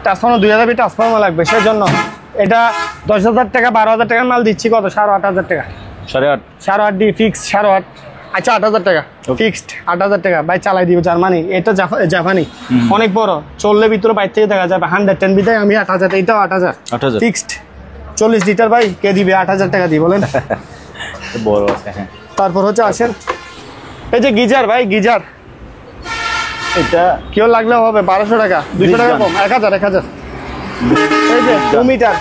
Speaker 1: ট্রান্সফর্মার 2000 ট্রান্সফর্মার লাগবে, সেই জন্য এটা 10,000 টাকা, 12,000 টাকার মাল দিচ্ছি, কত 8,500 টাকা, 8.5 ডি ফিক্স 8.5, আচ্ছা 8,000 টাকা ফিক্সড, 8,000 টাকা ভাই চালাই দিব। জার্মানি, এটা জাপানি, অনেক বড়, চললে ভিতরে বাইর থেকে দেখা যাবে। 110 বিদায় আমি 8,000, এটাও 8,000 ফিক্সড, 40 লিটার ভাই কে দিবে, 8,000 টাকা দিই বলেন।
Speaker 2: বড় আছে, হ্যাঁ।
Speaker 1: তারপর হচ্ছে আসেন এই যে গিজার ভাই, গিজার
Speaker 2: এটা
Speaker 1: কেউ লাগলে হবে 1200 টাকা, 200 টাকা কম, 1000। এই যে 2 মিটার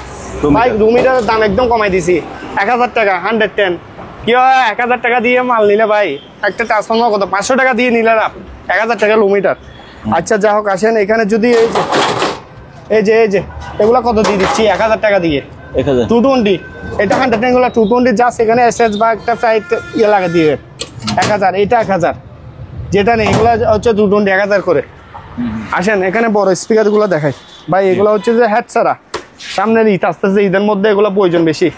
Speaker 1: ভাই, 2 মিটারের দাম একদম কমাই দিছি, 1000 টাকা, 110। কি হয় 1000 টাকা দিয়ে মাল নিলে ভাই, একটা ট্রান্সফর্মার কত 500 টাকা দিয়ে নিলে না, 1000 টাকা 2 মিটার। আচ্ছা যা হোক, আসেন এখানে যদি এই যে এগুলা কত দিয়ে দিচ্ছি, 1000 টাকা দিয়ে 220, এটা 110 গুলা 220, যা সেখানে এসএস বা একটা ফ্লাইট ইয়ে লাগা দিয়ে 1000, এটা 1000, যেটা নেই এগুলো হচ্ছে 220, 1000 করে। আসেন এখানে বড় স্পিকার গুলো দেখাই ভাই, এগুলো হচ্ছে যে হেড ছাড়া, সামনের ঈদ আস্তে আস্তে, ঈদের মধ্যে এগুলো প্রয়োজন বেশি,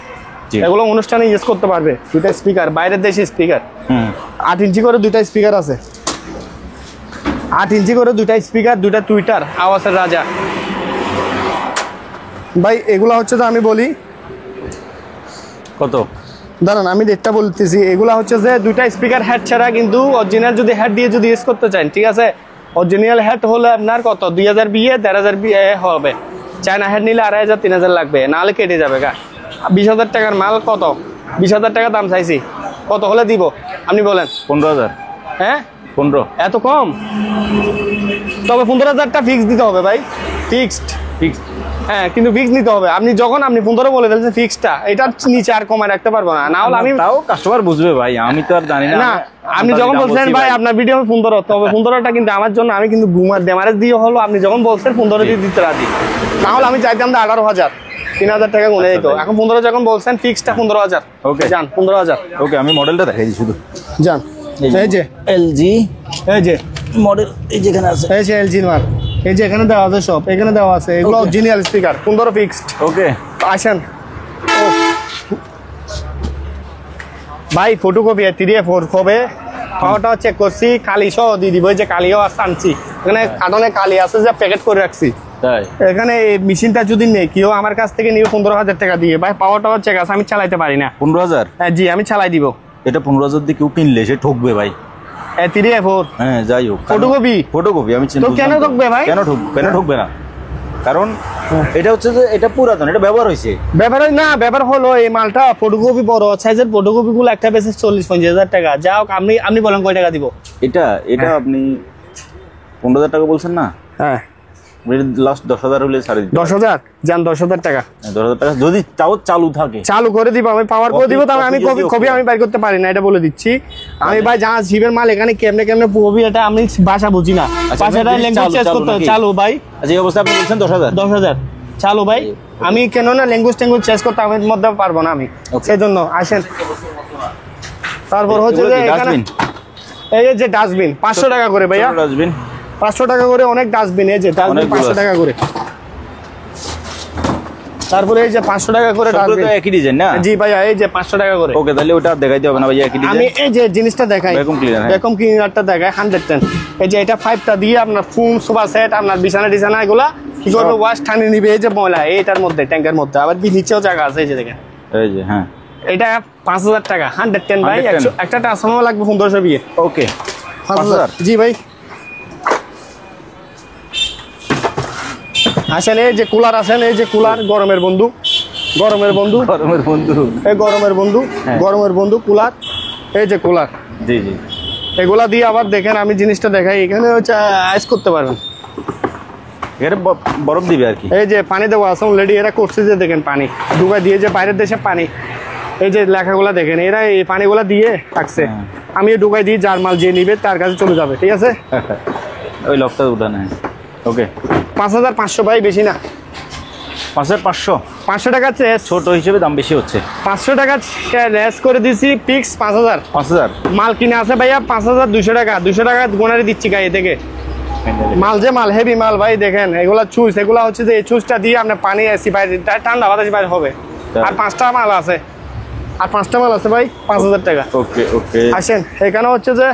Speaker 1: এগুলো অনুষ্ঠানে ইউজ করতে পারবে। দুইটা স্পিকার, বাইরের দেশি স্পিকার, 8 ইঞ্চি করে দুইটা স্পিকার আছে, 8 ইঞ্চি করে দুইটা স্পিকার, দুইটা টুইটার, আওয়াজের রাজা ভাই। এগুলা হচ্ছে যে আমি বলি
Speaker 2: কত,
Speaker 1: দাঁড়ান আমি রেটটা বলতেছি। এগুলা হচ্ছে যে দুইটা স্পিকার হেড ছাড়া, কিন্তু অরিজিনাল যদি হেড দিয়ে যদি ইউজ করতে চান, ঠিক আছে, অরিজিনাল হেড হলে আপনার কত 2000 বিয়ে 1500 বিয়ে হবে, চায়না হেড নিলে 2500 3000 লাগবে, নাহলে কেটে যাবে গা। 20,000 টাকার মাল, কত 20,000 টাকা দাম চাইছি, কত হলে দিব আপনি বলেন?
Speaker 2: 15,000,
Speaker 1: হ্যাঁ
Speaker 2: 15,
Speaker 1: এত কম? তবে 15,000টা ফিক্স দিতে হবে ভাই, ফিক্সড, হ্যাঁ কিন্তু ফিক্স নিতে হবে। আপনি যখন আপনি 15 বলে ফেলছেন, ফিক্সটা এটার নিচে আর কমায় রাখতে পারবো না, না হলে আমি,
Speaker 2: তাও কাস্টমার বুঝবে ভাই, আমি তো আর জানি না।
Speaker 1: না আপনি যখন বলছেন ভাই আপনার ভিডিও 15, তবে 15টা কিন্তু আমার জন্য, আমি কিন্তু ঘুমার ডেমারেজ দিয়ে হলো, আপনি যখন বলছেন 15 দিয়ে দিতে রাজি, না হলে আমি চাইতাম 18,000, 3,000 টাকা গুনে দিত। এখন 15 যখন বলছেন, ফিক্সটা 15,000,
Speaker 2: ওকে
Speaker 1: যান 15,000,
Speaker 2: ওকে। আমি মডেলটা দেখাই দিই শুধু,
Speaker 1: যান। এই যে
Speaker 2: এলজি
Speaker 1: এই যে
Speaker 2: মডেল, এই যেখানে আছে,
Speaker 1: এই যে এলজির মাল, এই যে এখানে দেওয়া আছে সব, এখানে দেওয়া আছে, এগুলো অরিজিনাল স্পিকার, 15 ফিক্সড।
Speaker 2: ওকে
Speaker 1: আসেন ও ভাই, ফটোকপি 3A4 হবে, পাওয়ারটাও চেক করছি, কালি সহ দিয়ে দিব, এই যে কালিও আনছি, এখানে কার্টনে কালি আছে যে প্যাকেট করে রাখছি।
Speaker 2: তাই
Speaker 1: এখানে এই মেশিনটা যদি নেই কেউ আমার কাছ থেকে নিবে 15,000 টাকা দিয়ে, ভাই পাওয়ার টাওয়ার চেক আছে, আমি চালাইতে পারি না।
Speaker 2: 15,000?
Speaker 1: হ্যাঁ জি, আমি চালাই দিব।
Speaker 2: এটা 15,000 দিয়ে কেউ কিনলে সে ঠকবে ভাই।
Speaker 1: 3A4
Speaker 2: হ্যাঁ যাই হোক,
Speaker 1: ফটোকপি
Speaker 2: আমি
Speaker 1: তো কেন ঠকবে ভাই?
Speaker 2: কেন ঠকবে না? কারণ এটা হচ্ছে যে এটা পুরাতন, এটা ব্যবহার হয়েছে।
Speaker 1: ব্যবহার না, ব্যবহার হলো এই মালটা ফটোকপি, বড় সাইজের ফটোকপি গুলো একটা বেশি 40-50,000 টাকা। যা হোক, আপনি বলেন কয় টাকা দিব?
Speaker 2: এটা আপনি 15,000 টাকা বলছেন না?
Speaker 1: হ্যাঁ
Speaker 2: লাস্ট 10,000 হলে ছাড়ে দিতে।
Speaker 1: 10,000 যান, 10,000 টাকা।
Speaker 2: 10,000 টাকা যদি তাও চালু থাকে,
Speaker 1: চালু করে দিব, আমি পাওয়ার করে দিব। তবে আমি কপি আমি বাইর করতে পারি না, এটা বলে দিচ্ছি। আমি ভাই জাহাজ শিবের মাল, এখানে কেমনে কপি, এটা আমি ভাষা বুঝি না, ভাষাটা ল্যাঙ্গুয়েজ চেঞ্জ করতে হবে। চালু ভাই,
Speaker 2: আচ্ছা এই অবস্থা আপনি বলছেন 10,000
Speaker 1: চালু ভাই, আমি কেন না ল্যাঙ্গুয়েজ চেঞ্জ করতে আমার মধ্যে পারবো না আমি, সেই জন্য। আসেন তারপর হচ্ছে যে এখানে এই যে ডাস্টবিন 500 টাকা করে ভাইয়া,
Speaker 2: ডাস্টবিন
Speaker 1: 500 টাকা করে, অনেক ডাস্টবিন, এই যে ডাস্টবিন 500 টাকা করে। তারপরে এই যে 500 টাকা করে
Speaker 2: সবগুলো তো
Speaker 1: ডাস্টবিন।
Speaker 2: একই ডিজাইন না?
Speaker 1: জি ভাইয়া এই যে 500 টাকা করে।
Speaker 2: ওকে, তাহলে ওটা আর দেখাইতে হবে না ভাইয়া, একই
Speaker 1: আমি
Speaker 2: ডিজাইন।
Speaker 1: এই যে জিনিসটা দেখাই,
Speaker 2: ভ্যাকুয়াম ক্লিনার, হ্যাঁ।
Speaker 1: ভ্যাকুয়াম ক্লিনারটা দেখাই 110। এই যে এটা 5টা দিয়ে আপনার ফুম সোফা সেট, আপনার বিছানা এগুলা কি করবে, ওয়াশ টানি নিবে। এই যে ময়লা এইটার মধ্যে, ট্যাঙ্কের মধ্যে, আবার নিচেও জায়গা আছে, এই যে দেখেন।
Speaker 2: এই যে হ্যাঁ,
Speaker 1: এটা 5000 টাকা 110 ভাই।
Speaker 2: 110
Speaker 1: একটা ট্রান্সফর্মার লাগবে 1500 বিয়ে।
Speaker 2: ওকে
Speaker 1: 5000 জি ভাই। আসেন এই যে কুলার, আসেন এই যে কুলার, গরমের বন্ধু, গরমের বন্ধু,
Speaker 2: গরমের বন্ধু,
Speaker 1: এই গরমের বন্ধু,
Speaker 2: হ্যাঁ।
Speaker 1: গরমের বন্ধু কুলার, এই যে কুলার।
Speaker 2: জি জি।
Speaker 1: এগুলা দিয়ে আবার দেখেন আমি জিনিসটা দেখাই, এখানে হচ্ছে আইস করতে পারবেন।
Speaker 2: এখানে বরফ দিবে আর কি।
Speaker 1: এই যে পানি দেওয়া আছে অলরেডি, এরা করছে যে দেখেন পানি ডুবা দিয়ে, যে বাইরের দেশে পানি, এই যে লেখাগুলা দেখেন, এরা এই পানিগুলা দিয়ে রাখছে।
Speaker 2: হ্যাঁ।
Speaker 1: আমি ডুবাই দিই, যার মাল যে নিবে তার কাছে চলে যাবে, ঠিক আছে।
Speaker 2: ওই লকটা উঠান, হ্যাঁ। ওকে
Speaker 1: 5500 ভাই, বেশি না।
Speaker 2: 5500
Speaker 1: 500 টাকা শেষ,
Speaker 2: ছোট হিসেবে দাম বেশি হচ্ছে।
Speaker 1: 500 টাকা লেস করে দিছি, ফিক্স 5000।
Speaker 2: 5000
Speaker 1: মাল কিনে আছে ভাইয়া 5200 টাকা, 200 টাকা গোনারে দিচ্ছি গায়ে থেকে। মাল যে মাল হেভি মাল ভাই, দেখেন এগুলা চুজ, এগুলা হচ্ছে যে এই চুজটা দিয়ে আপনার পানি এসি বাইরে, ঠান্ডা বাতাস বাইরে হবে। আর 5টা মাল আছে, আর 5টা মাল আছে ভাই 5000 টাকা।
Speaker 2: ওকে ওকে।
Speaker 1: আসেন এখানে হচ্ছে যে,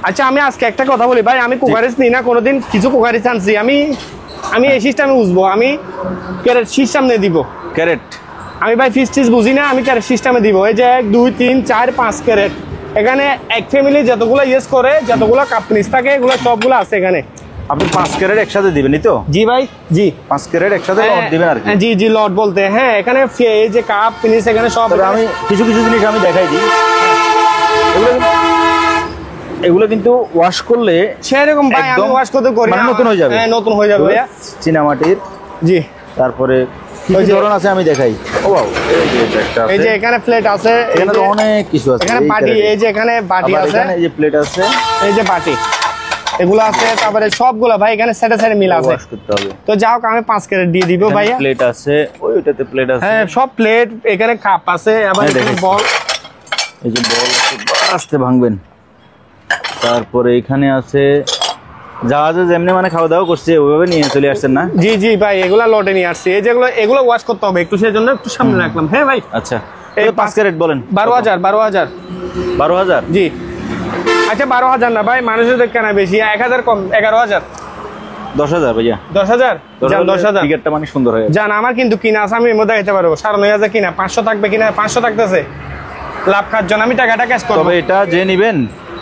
Speaker 1: আচ্ছা আমি আজকে একটা কথা বলি ভাই, আমি কুকারিজ নিই না কোনোদিন, কিছু কুকারিজ আনছি আমি এই সিস্টেমে বুঝবো, আমি ক্যারেট সিস্টেমে দিব।
Speaker 2: ক্যারেট
Speaker 1: আমি ভাই ফিস টিস বুঝি না, আমি ক্যারেট সিস্টেমে দিব। এই যে 1 2 3 4 5 ক্যারেট, এখানে এক ফ্যামিলি যতগুলো ইউজ করে, যতগুলো কাপনিস থাকে, এগুলো সবগুলো আছে এখানে।
Speaker 2: আপনি 5 ক্যারেট একসাথে দিবেনই তো?
Speaker 1: জি ভাই জি।
Speaker 2: 5 ক্যারেট একসাথে লট দিবেন আর কি?
Speaker 1: জি জি লট বলতে, হ্যাঁ এখানে এই যে কাপ ফিনিশ এখানে সব।
Speaker 2: তবে আমি কিছু কিছু জিনিস আমি দেখাই দিই। এগুলো কিন্তু ওয়াশ করলে
Speaker 1: সেরকম ভাই আমি
Speaker 2: একদম
Speaker 1: ওয়াশ করতে করি
Speaker 2: মানে
Speaker 1: না।
Speaker 2: নতুন হয়ে যাবে।
Speaker 1: হ্যাঁ নতুন হয়ে যাবে ভাইয়া।
Speaker 2: চীনামাটির,
Speaker 1: জি।
Speaker 2: তারপরে কি
Speaker 1: ওই
Speaker 2: কি
Speaker 1: যে-
Speaker 2: ধরন আছে আমি দেখাই। ও বাও, এই যে একটা আছে।
Speaker 1: এই যে এখানে প্লেট আছে,
Speaker 2: এখানে তো অনেক কিছু আছে।
Speaker 1: এখানে
Speaker 2: এই
Speaker 1: বাটি,
Speaker 2: ক্যারেটে।
Speaker 1: এই যে এখানে বাটি
Speaker 2: আবার
Speaker 1: আছে,
Speaker 2: এখানে এই যে প্লেট আছে,
Speaker 1: এই যে বাটি এগুলো আছে, তারপরে সবগুলো ভাই এখানে সাইডে সাইডে মিল আছে।
Speaker 2: ওয়াশ করতে হবে।
Speaker 1: তো যাও আমি 5 ক্যারেট দিয়ে দিব ভাইয়া।
Speaker 2: প্লেট আছে, ওইটাতে প্লেট আছে।
Speaker 1: হ্যাঁ সব প্লেট, এখানে কাপ আছে, আবার
Speaker 2: হ্যাঁ,
Speaker 1: এখানে
Speaker 2: দেখেছি।
Speaker 1: বল।
Speaker 2: এই যে বল আছে, আস্তে ভাঙবেন। তারপরে এখানে আছে জাহাজে যেমনি মানে খাওয়া দাওয়া করছে ওইভাবে নিয়ে চলে আসছেন না?
Speaker 1: জি জি ভাই, এগুলা লটে নিয়ে আসছি। এই যেগুলো এগুলো ওয়াশ করতে হবে একটু, সেই জন্য একটু সামনে রাখলাম। হ্যাঁ ভাই।
Speaker 2: আচ্ছা,
Speaker 1: এই
Speaker 2: এই 5 ক্যারেট বলেন।
Speaker 1: 12000 12000
Speaker 2: 12000
Speaker 1: জি। আচ্ছা 12000 না ভাই, মানুষের দেখে না বেশি, 1000 কম, 11000
Speaker 2: 10000 ভাইয়া।
Speaker 1: 10000 যান, 10000
Speaker 2: টিকেটটা মানে সুন্দর হয়ে
Speaker 1: জান। আমার কিন্তু কিনা আছে, আমি এর মধ্যে দিতে পারবো 9500 কিনা, 500 থাকবে কিনা, 500 থাকতেছে লাভ খাওয়ার জন্য আমি টাকাটা ক্যাশ করবো।
Speaker 2: তবে এটা যে নিবেন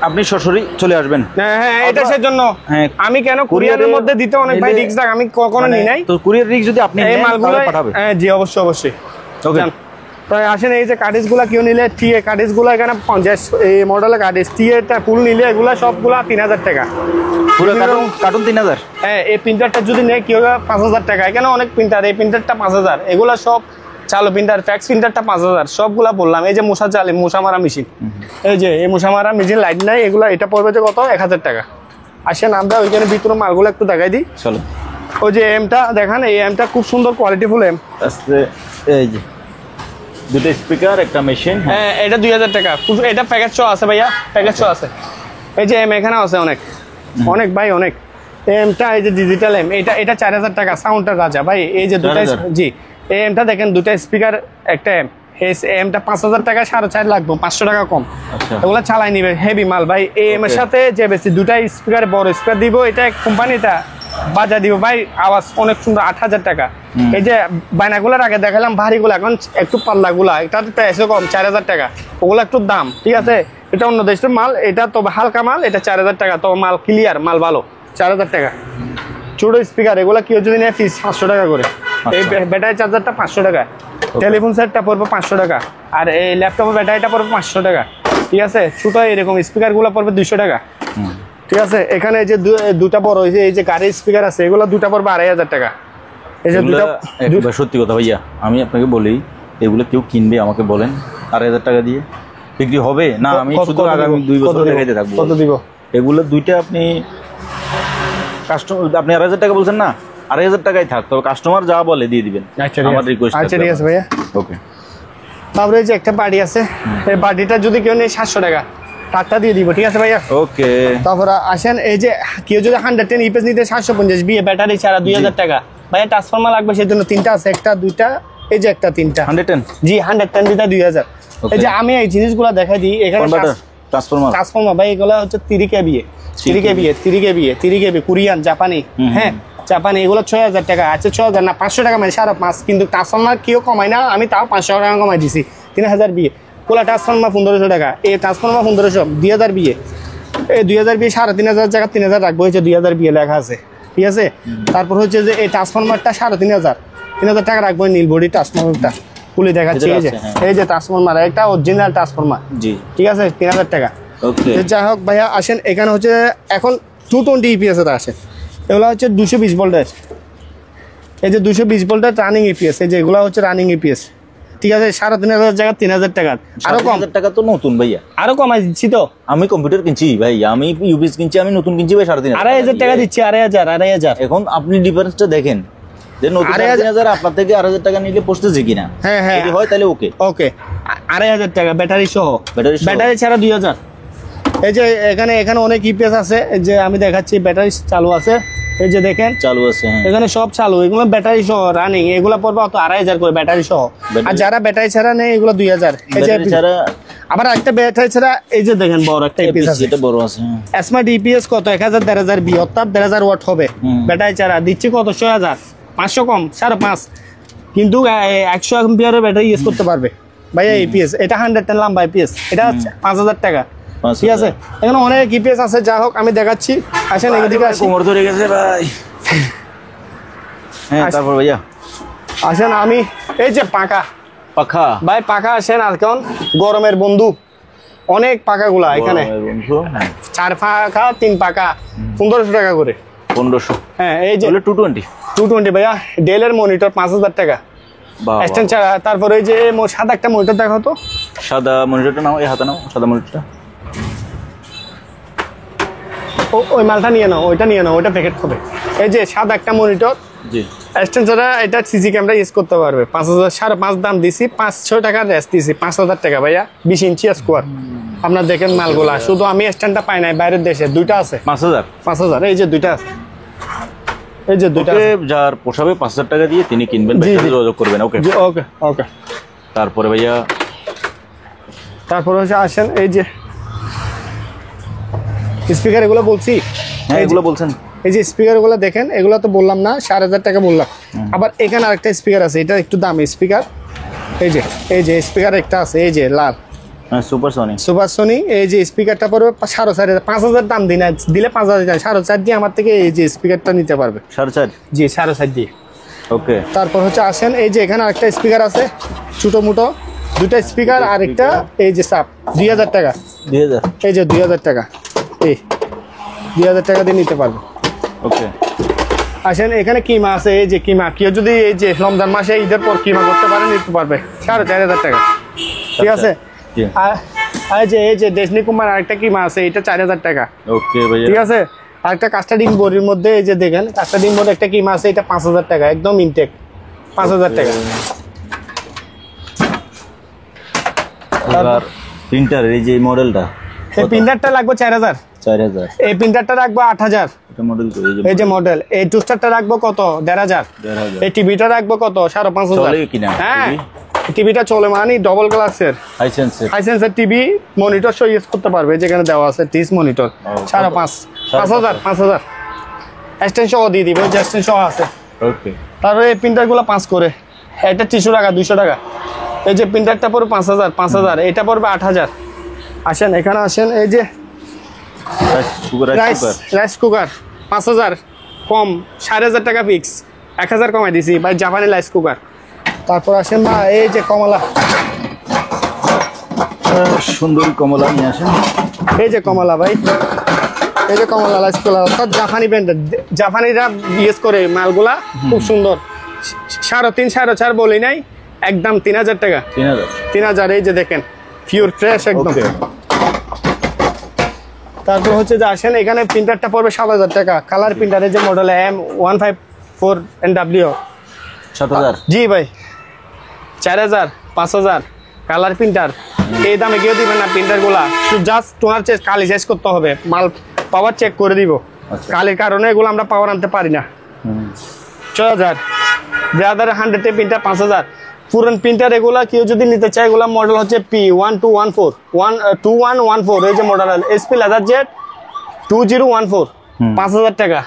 Speaker 2: আপনি সরাসরি চলে আসবেন।
Speaker 1: হ্যাঁ হ্যাঁ, এটা সেজন্য
Speaker 2: হ্যাঁ,
Speaker 1: আমি কেন কুরিয়ারের মধ্যে দিতে অনেক ভাই রিস্ক থাকে, আমি কখনো নিই নাই।
Speaker 2: তো কুরিয়ার রিস্ক যদি আপনি
Speaker 1: এই
Speaker 2: নেন
Speaker 1: মালগুলো
Speaker 2: তাহলে পাঠাবে।
Speaker 1: হ্যাঁ জি অবশ্যই অবশ্যই।
Speaker 2: ওকে।
Speaker 1: জান, তাই আসেন এই যে কার্টিজগুলো কেউ নিলে, টিএ কার্টিজগুলো এখানে 50 এই মডেলের কার্টিজ, টিএটা ফুল নিলে এগুলা সবগুলা 3000 টাকা।
Speaker 2: পুরো কার্টুন কার্টুন 3000।
Speaker 1: হ্যাঁ এই প্রিন্টারটা যদি নেয় কেউ 5000 টাকা। এখানে অনেক প্রিন্টার, এই প্রিন্টারটা 5000, এগুলা সব চালু প্রিন্টার, ফ্যাক্স প্রিন্টারটা 5000, সবগুলা বললাম। এই যে মশা চালে, মশা মারা মেশিন, এই যে এই মশা মারা মেশিন লাইট নাই, এগুলা এটা পড়বে যে কত, 1000 টাকা। আসেন আমরা ওইখানে ভিতরে মালগুলো একটু দেখাই দিই।
Speaker 2: চলো।
Speaker 1: ওই যে এমটা দেখান, এই এমটা খুব সুন্দর কোয়ালিটিফুল এম।
Speaker 2: আস্তে, এই যে দুটো স্পিকার, একটা মেশিন।
Speaker 1: হ্যাঁ এটা 2000 টাকা, এটা প্যাকেজ শো আছে ভাইয়া, প্যাকেজ শো আছে। এই যে এম এখানে আছে অনেক অনেক ভাই, অনেক এমটা, এই যে ডিজিটাল এম, এটা 4000 টাকা, সাউন্ডটা রাজা ভাই। এই যে দুটা
Speaker 2: 4000
Speaker 1: জি, এই এমটা দেখেন, দুটা স্পিকার, একটা এম, এই এমটা 5000 টাকা, 4.5 লাগবে, 500 টাকা কম।
Speaker 2: আচ্ছা।
Speaker 1: এগুলো চালাই নিবে, হেভি মাল ভাই। এই এম এর সাথে যে বেশি দুটা স্পিকার, বড় স্পিকার দিব, এটা কোম্পানিটা বাজা দিব ভাই, আওয়াজ অনেক সুন্দর, 8000 টাকা। এই যে বায়নাগুলোর আগে দেখালাম ভারীগুলো, এখন একটু পাল্লাগুলা, এটা প্রাইসও কম, 4000 টাকা। ওগুলো একটু দাম, ঠিক আছে, এটা অন্য দেশের মাল, এটা তবে হালকা মাল, এটা 4000 টাকা, তবে মাল ক্লিয়ার, মাল ভালো, 4000 টাকা। ছোট স্পিকার এগুলো কেউ যদি নেয় ফিস 500 টাকা করে। এই ব্যাটারি চার্জারটা 500 টাকা, টেলিফোন সেটটা পড়বে 500 টাকা, আর এই ল্যাপটপের ব্যাটারিটা পড়বে 500 টাকা, ঠিক আছে। ছোট এরকম স্পিকারগুলো পড়বে 200 টাকা, ঠিক আছে। এখানে এই যে দুটা বড় হয়েছে, এই যে গাড়ির স্পিকার আছে, এগুলো দুটা পড়বে 2500 টাকা। এই যে দুটা,
Speaker 2: একবার সত্যি কথা ভাইয়া, আমি আপনাকে বলি, এগুলো কেউ কিনবে আমাকে বলেন 2500 টাকা দিয়ে বিক্রি হবে না? আমি শুধু আগামী 2 বছর দেখাইতে থাকবো।
Speaker 1: কত দিব?
Speaker 2: এগুলো দুইটা আপনি কাস্টমার, আপনি 2500 টাকা বলছেন না, 2500 টাকাই থাক, তবে কাস্টমার যা বলে দিয়ে দিবেন।
Speaker 1: আচ্ছা
Speaker 2: আমার রিকোয়েস্ট।
Speaker 1: আচ্ছা ঠিক আছে ভাইয়া।
Speaker 2: ওকে।
Speaker 1: তারপরে এই যে একটা বাড়ি আছে, এই বাড়িটা যদি কেউ নেই 700 টাকা, টাকা দিয়ে দিব, ঠিক আছে ভাইয়া।
Speaker 2: ওকে।
Speaker 1: তারপরে আসেন এই যে কেউ যদি 110 ইপিএস নিতে 750, বিয়ে ব্যাটারি ছাড়া 2000 টাকা, ভাইয়া ট্রান্সফরমার লাগবে সেজন্য তিনটা আছে, একটা দুইটা, এই যে একটা তিনটা
Speaker 2: 110
Speaker 1: জি 110 দিতে 2000। এই যে আমি এই জিনিসগুলো দেখাই দিই এখানে ট্রান্সফরমার ভাই, এগুলো হচ্ছে 3 কেবিএ 3 কেবিএ 3 কেবিএ 3 কেবি কোরিয়ান জাপানি, হ্যাঁ জাপানি, এগুলো 6000 টাকা আছে, 6000 না 500 টাকা মানে 5.5, কিন্তু ট্রান্সফরমার কেউ কমায় না, আমি তাও 500 টাকা কমাই দিছি 3000 বিয়ে। কোলা ট্রান্সফরমার 1500 টাকা, এই ট্রান্সফরমার 1500, 2000 বিয়ে, এই 2000 বিয়ে 3500 টাকা 3000 রাখবো, হচ্ছে 2000 বিয়ে লেখা আছে, ঠিক আছে। তারপর হচ্ছে যে এই ট্রান্সফরমারটা 3500 টাকা রাখবো, নীল বডি ট্রান্সফরমারটা খুলে দেখাচ্ছি, এই যে এই যে ট্রান্সফরমার, একটা অরিজিনাল ট্রান্সফরমার,
Speaker 2: জি
Speaker 1: ঠিক আছে 3000 টাকা।
Speaker 2: ওকে,
Speaker 1: যাই হোক ভাইয়া আসেন, এখানে হচ্ছে এখন 220 ইপিএস এর আসে, এগুলো হচ্ছে 220 ভোল্টের, এই যে 220 ভোল্টের রানিং ইপিএস, এই যে এগুলো হচ্ছে রানিং ইপিএস, ঠিক আছে 3500 জায়গা 3000 টাকা, আরো কম
Speaker 2: টাকা তো নতুন ভাইয়া,
Speaker 1: আরো কমাই দিচ্ছি তো,
Speaker 2: আমি কম্পিউটার কিনছি ভাই, আমি ইউপিএস কিনছি, আমি নতুন কিনছি ভাই 3500
Speaker 1: টাকা দিচ্ছি, 2500।
Speaker 2: এখন আপনি ডিফারেন্সটা দেখেন যে নতুন 3500 আপনার থেকে 8000 টাকা নিলে পড়তেছে কিনা,
Speaker 1: হ্যাঁ হ্যাঁ
Speaker 2: যদি হয় তাহলে ওকে
Speaker 1: ওকে 2500 টাকা ব্যাটারি সহ, ব্যাটারি ছাড়া 2000। এই যে এখানে অনেক ইপিএস আছে, এই যে আমি দেখাচ্ছি ব্যাটারি চালু আছে, এই যে দেখেন
Speaker 2: চালু আছে, হ্যাঁ
Speaker 1: এখানে সব চালু, এগুলো ব্যাটারি সহ রানিং, এগুলো পড়বে অত 2500 করে ব্যাটারি সহ, আর যারা ব্যাটারি ছাড়া নেই এগুলো 2000। এই যে
Speaker 2: ছাড়া
Speaker 1: আবার একটা ব্যাটারি ছাড়া, এই যে দেখেন বড় একটা ইপিএস আছে,
Speaker 2: এটা বড় আছে,
Speaker 1: স্মার্ট ইপিএস কত 1000 1500 বি, অর্থাৎ 1500 ওয়াট হবে, ব্যাটারি ছাড়া দিচ্ছি কত 6000, 500 কম 5.5, কিন্তু 100 অ্যাম্পিয়ারের ব্যাটারি ইউজ করতে পারবে ভাইয়া ইপিএস, এটা 110 লম্বা ইপিএস, এটা 5000 টাকা, ঠিক আছে। এখানে অনেক ইপিএস আছে, যা হোক আমি দেখাচ্ছি, আসেন এদিকে আসি,
Speaker 2: কোমর ধরে গেছে ভাই, হ্যাঁ তারপর ভাইয়া
Speaker 1: আসেন আমি এই যে পাখা ভাই, পাখা আসেন, আর কেমন গরমের বন্ধু, অনেক পাখাগুলা এখানে, 4 পাখা 3 পাখা 1500 টাকা করে,
Speaker 2: 1500,
Speaker 1: হ্যাঁ এই যে
Speaker 2: 220
Speaker 1: ভাইয়া, ডেলের মনিটর 5000 টাকা স্ট্যান্ড ছাড়া। তারপরে এই যে সাদা একটা মনিটর দেখো তো,
Speaker 2: সাদা মনিটরটা নাও, এই হাতে নাও সাদা মনিটরটা,
Speaker 1: ওই মালটা নিয়ে নাও, ওইটা নিয়ে নাও, ওইটা প্যাকেট হবে। এই যে সাদা একটা মনিটর,
Speaker 2: জি
Speaker 1: স্ট্যান্ড ছাড়া, এটা সিসি ক্যামেরা ইউজ করতে পারবে, 5000 5.5 দাম দিছি, 500 টাকা রেস্ট দিছি, 5000 টাকা ভাইয়া, 20 ইঞ্চি স্কোয়ার। আপনার দেখেন মালগুলা, শুধু আমি স্ট্যান্ডটা পাই নাই, বাইরের দেশে দুইটা আছে 5000, এই যে দুইটা আছে, এই যে দুইটা আছে,
Speaker 2: যার পোষাবে 5000 টাকা দিয়ে তিনি কিনবেন, যোগাযোগ করবেন, ওকে
Speaker 1: ওকে ওকে।
Speaker 2: তারপরে ভাইয়া,
Speaker 1: তারপরে হচ্ছে আসেন এই যে স্পিকার, এগুলো বলছি,
Speaker 2: হ্যাঁ এগুলো বলছেন,
Speaker 1: এই যে স্পিকার গুলো দেখেন, এগুলো তো বললাম না 4500 টাকা বললাম। আবার এখানে আরেকটা স্পিকার আছে, এটা একটু দামি স্পিকার, এই যে স্পিকার একটা আছে, এই যে লাল সুপার সোনি, এই যে স্পিকারটা পড়বে 4500, 5000 দাম দিলে 5000 4.5 দিয়ে আমার থেকে এই যে স্পিকারটা নিতে পারবে, 4.5 জি 4.5 দিয়ে,
Speaker 2: ওকে।
Speaker 1: তারপর হচ্ছে আসেন এই যে এখানে আরেকটা স্পিকার আছে, ছোটো মোটো দুটা স্পিকার, আর একটা এই যে সাপ 2000 টাকা, 2000, এই যে 2000 টাকা, এই 2000 টাকা দিয়ে নিতে পারবে,
Speaker 2: ওকে।
Speaker 1: আসেন এখানে কিমা আছে, এই যে কিমা, কেউ যদি এই যে রমজান মাসে ঈদের পর কিমা করতে পারে নিতে পারবে 4500 টাকা, ঠিক আছে। আর এই যে দেশনি কুমার আরেকটা কিমা আছে, এটা 4000 টাকা,
Speaker 2: ওকে ভাইয়া,
Speaker 1: ঠিক আছে। আরেকটা কাস্টাডিং বোর্ডের মধ্যে এই যে দেখেন কাস্টাডিং বোর্ড একটা কিমা আছে, এটা 5000 টাকা, একদম ইনটেক 5000 টাকা।
Speaker 2: আর প্রিন্টার, এই যে মডেলটা,
Speaker 1: এই প্রিন্টারটা লাগবে 4000, এই প্রিন্টারটা রাখবো 8000, এই যে মডেল, এই টুস্টারটা রাখবো কত 1500, এই টিভিটা রাখবো কত 5500, হ্যাঁ টিভিটা চলে, মানে ডবল গ্লাসের হাইসেন্সের টিভি, মনিটর সহ ইউজ করতে পারবে, যেখানে দেওয়া আছে টিস মনিটর 5000 এক্সটেনশন সহ দিয়ে দিবে, যে এক্সটেনশন সহ আছে,
Speaker 2: ওকে।
Speaker 1: তারপরে এই প্রিন্টারগুলো 5 করে, এটা 300 টাকা 200 টাকা, এই যে প্রিন্টারটা পড়বে 5000, এটা পড়বে 8000। আসেন এখানে আসেন, এই যে রাইস কুকার 5000 কম, 4500 টাকা ফিক্স, 1000 কমাই দিছি ভাই, জাপানি রাইস কুকার। তারপর আসেন মা, এই যে কমলা,
Speaker 2: সুন্দর কমলা নিয়ে আসেন,
Speaker 1: এই যে কমলা ভাই, এই যে কমলা রাইস কুকার, অর্থাৎ জাপানি ব্র্যান্ডের, জাপানিরা ইউজ করে মালগুলা, খুব সুন্দর, 3.5 4.5 বলি নাই, একদম 3000 টাকা, 3000, এই যে দেখেন পিওর ফ্রেশ একদম। তারপর হচ্ছে যে আসেন এখানে প্রিন্টারটা পড়বে 7000 টাকা, কালার প্রিন্টার, এই যে মডেল M154NW
Speaker 2: 7000,
Speaker 1: জি ভাই 4000 5000 কালার প্রিন্টার, এই দামে কেউ দিবেন না প্রিন্টার গুলা, জাস্ট তোমার কালি শেষ করতে হবে, মাল পাওয়ার চেক করে দিব, কালির কারণে এগুলো আমরা পাওয়ার আনতে পারি না, 6000 ব্রাদার 100 এর প্রিন্টার 5000 পুরান প্রিন্টার এগুলা কেউ যদি নিতে চায় এগুলা মডেল হচ্ছে P2114 এই যে মডেল SP লেদার জেট 2014 5000 টাকা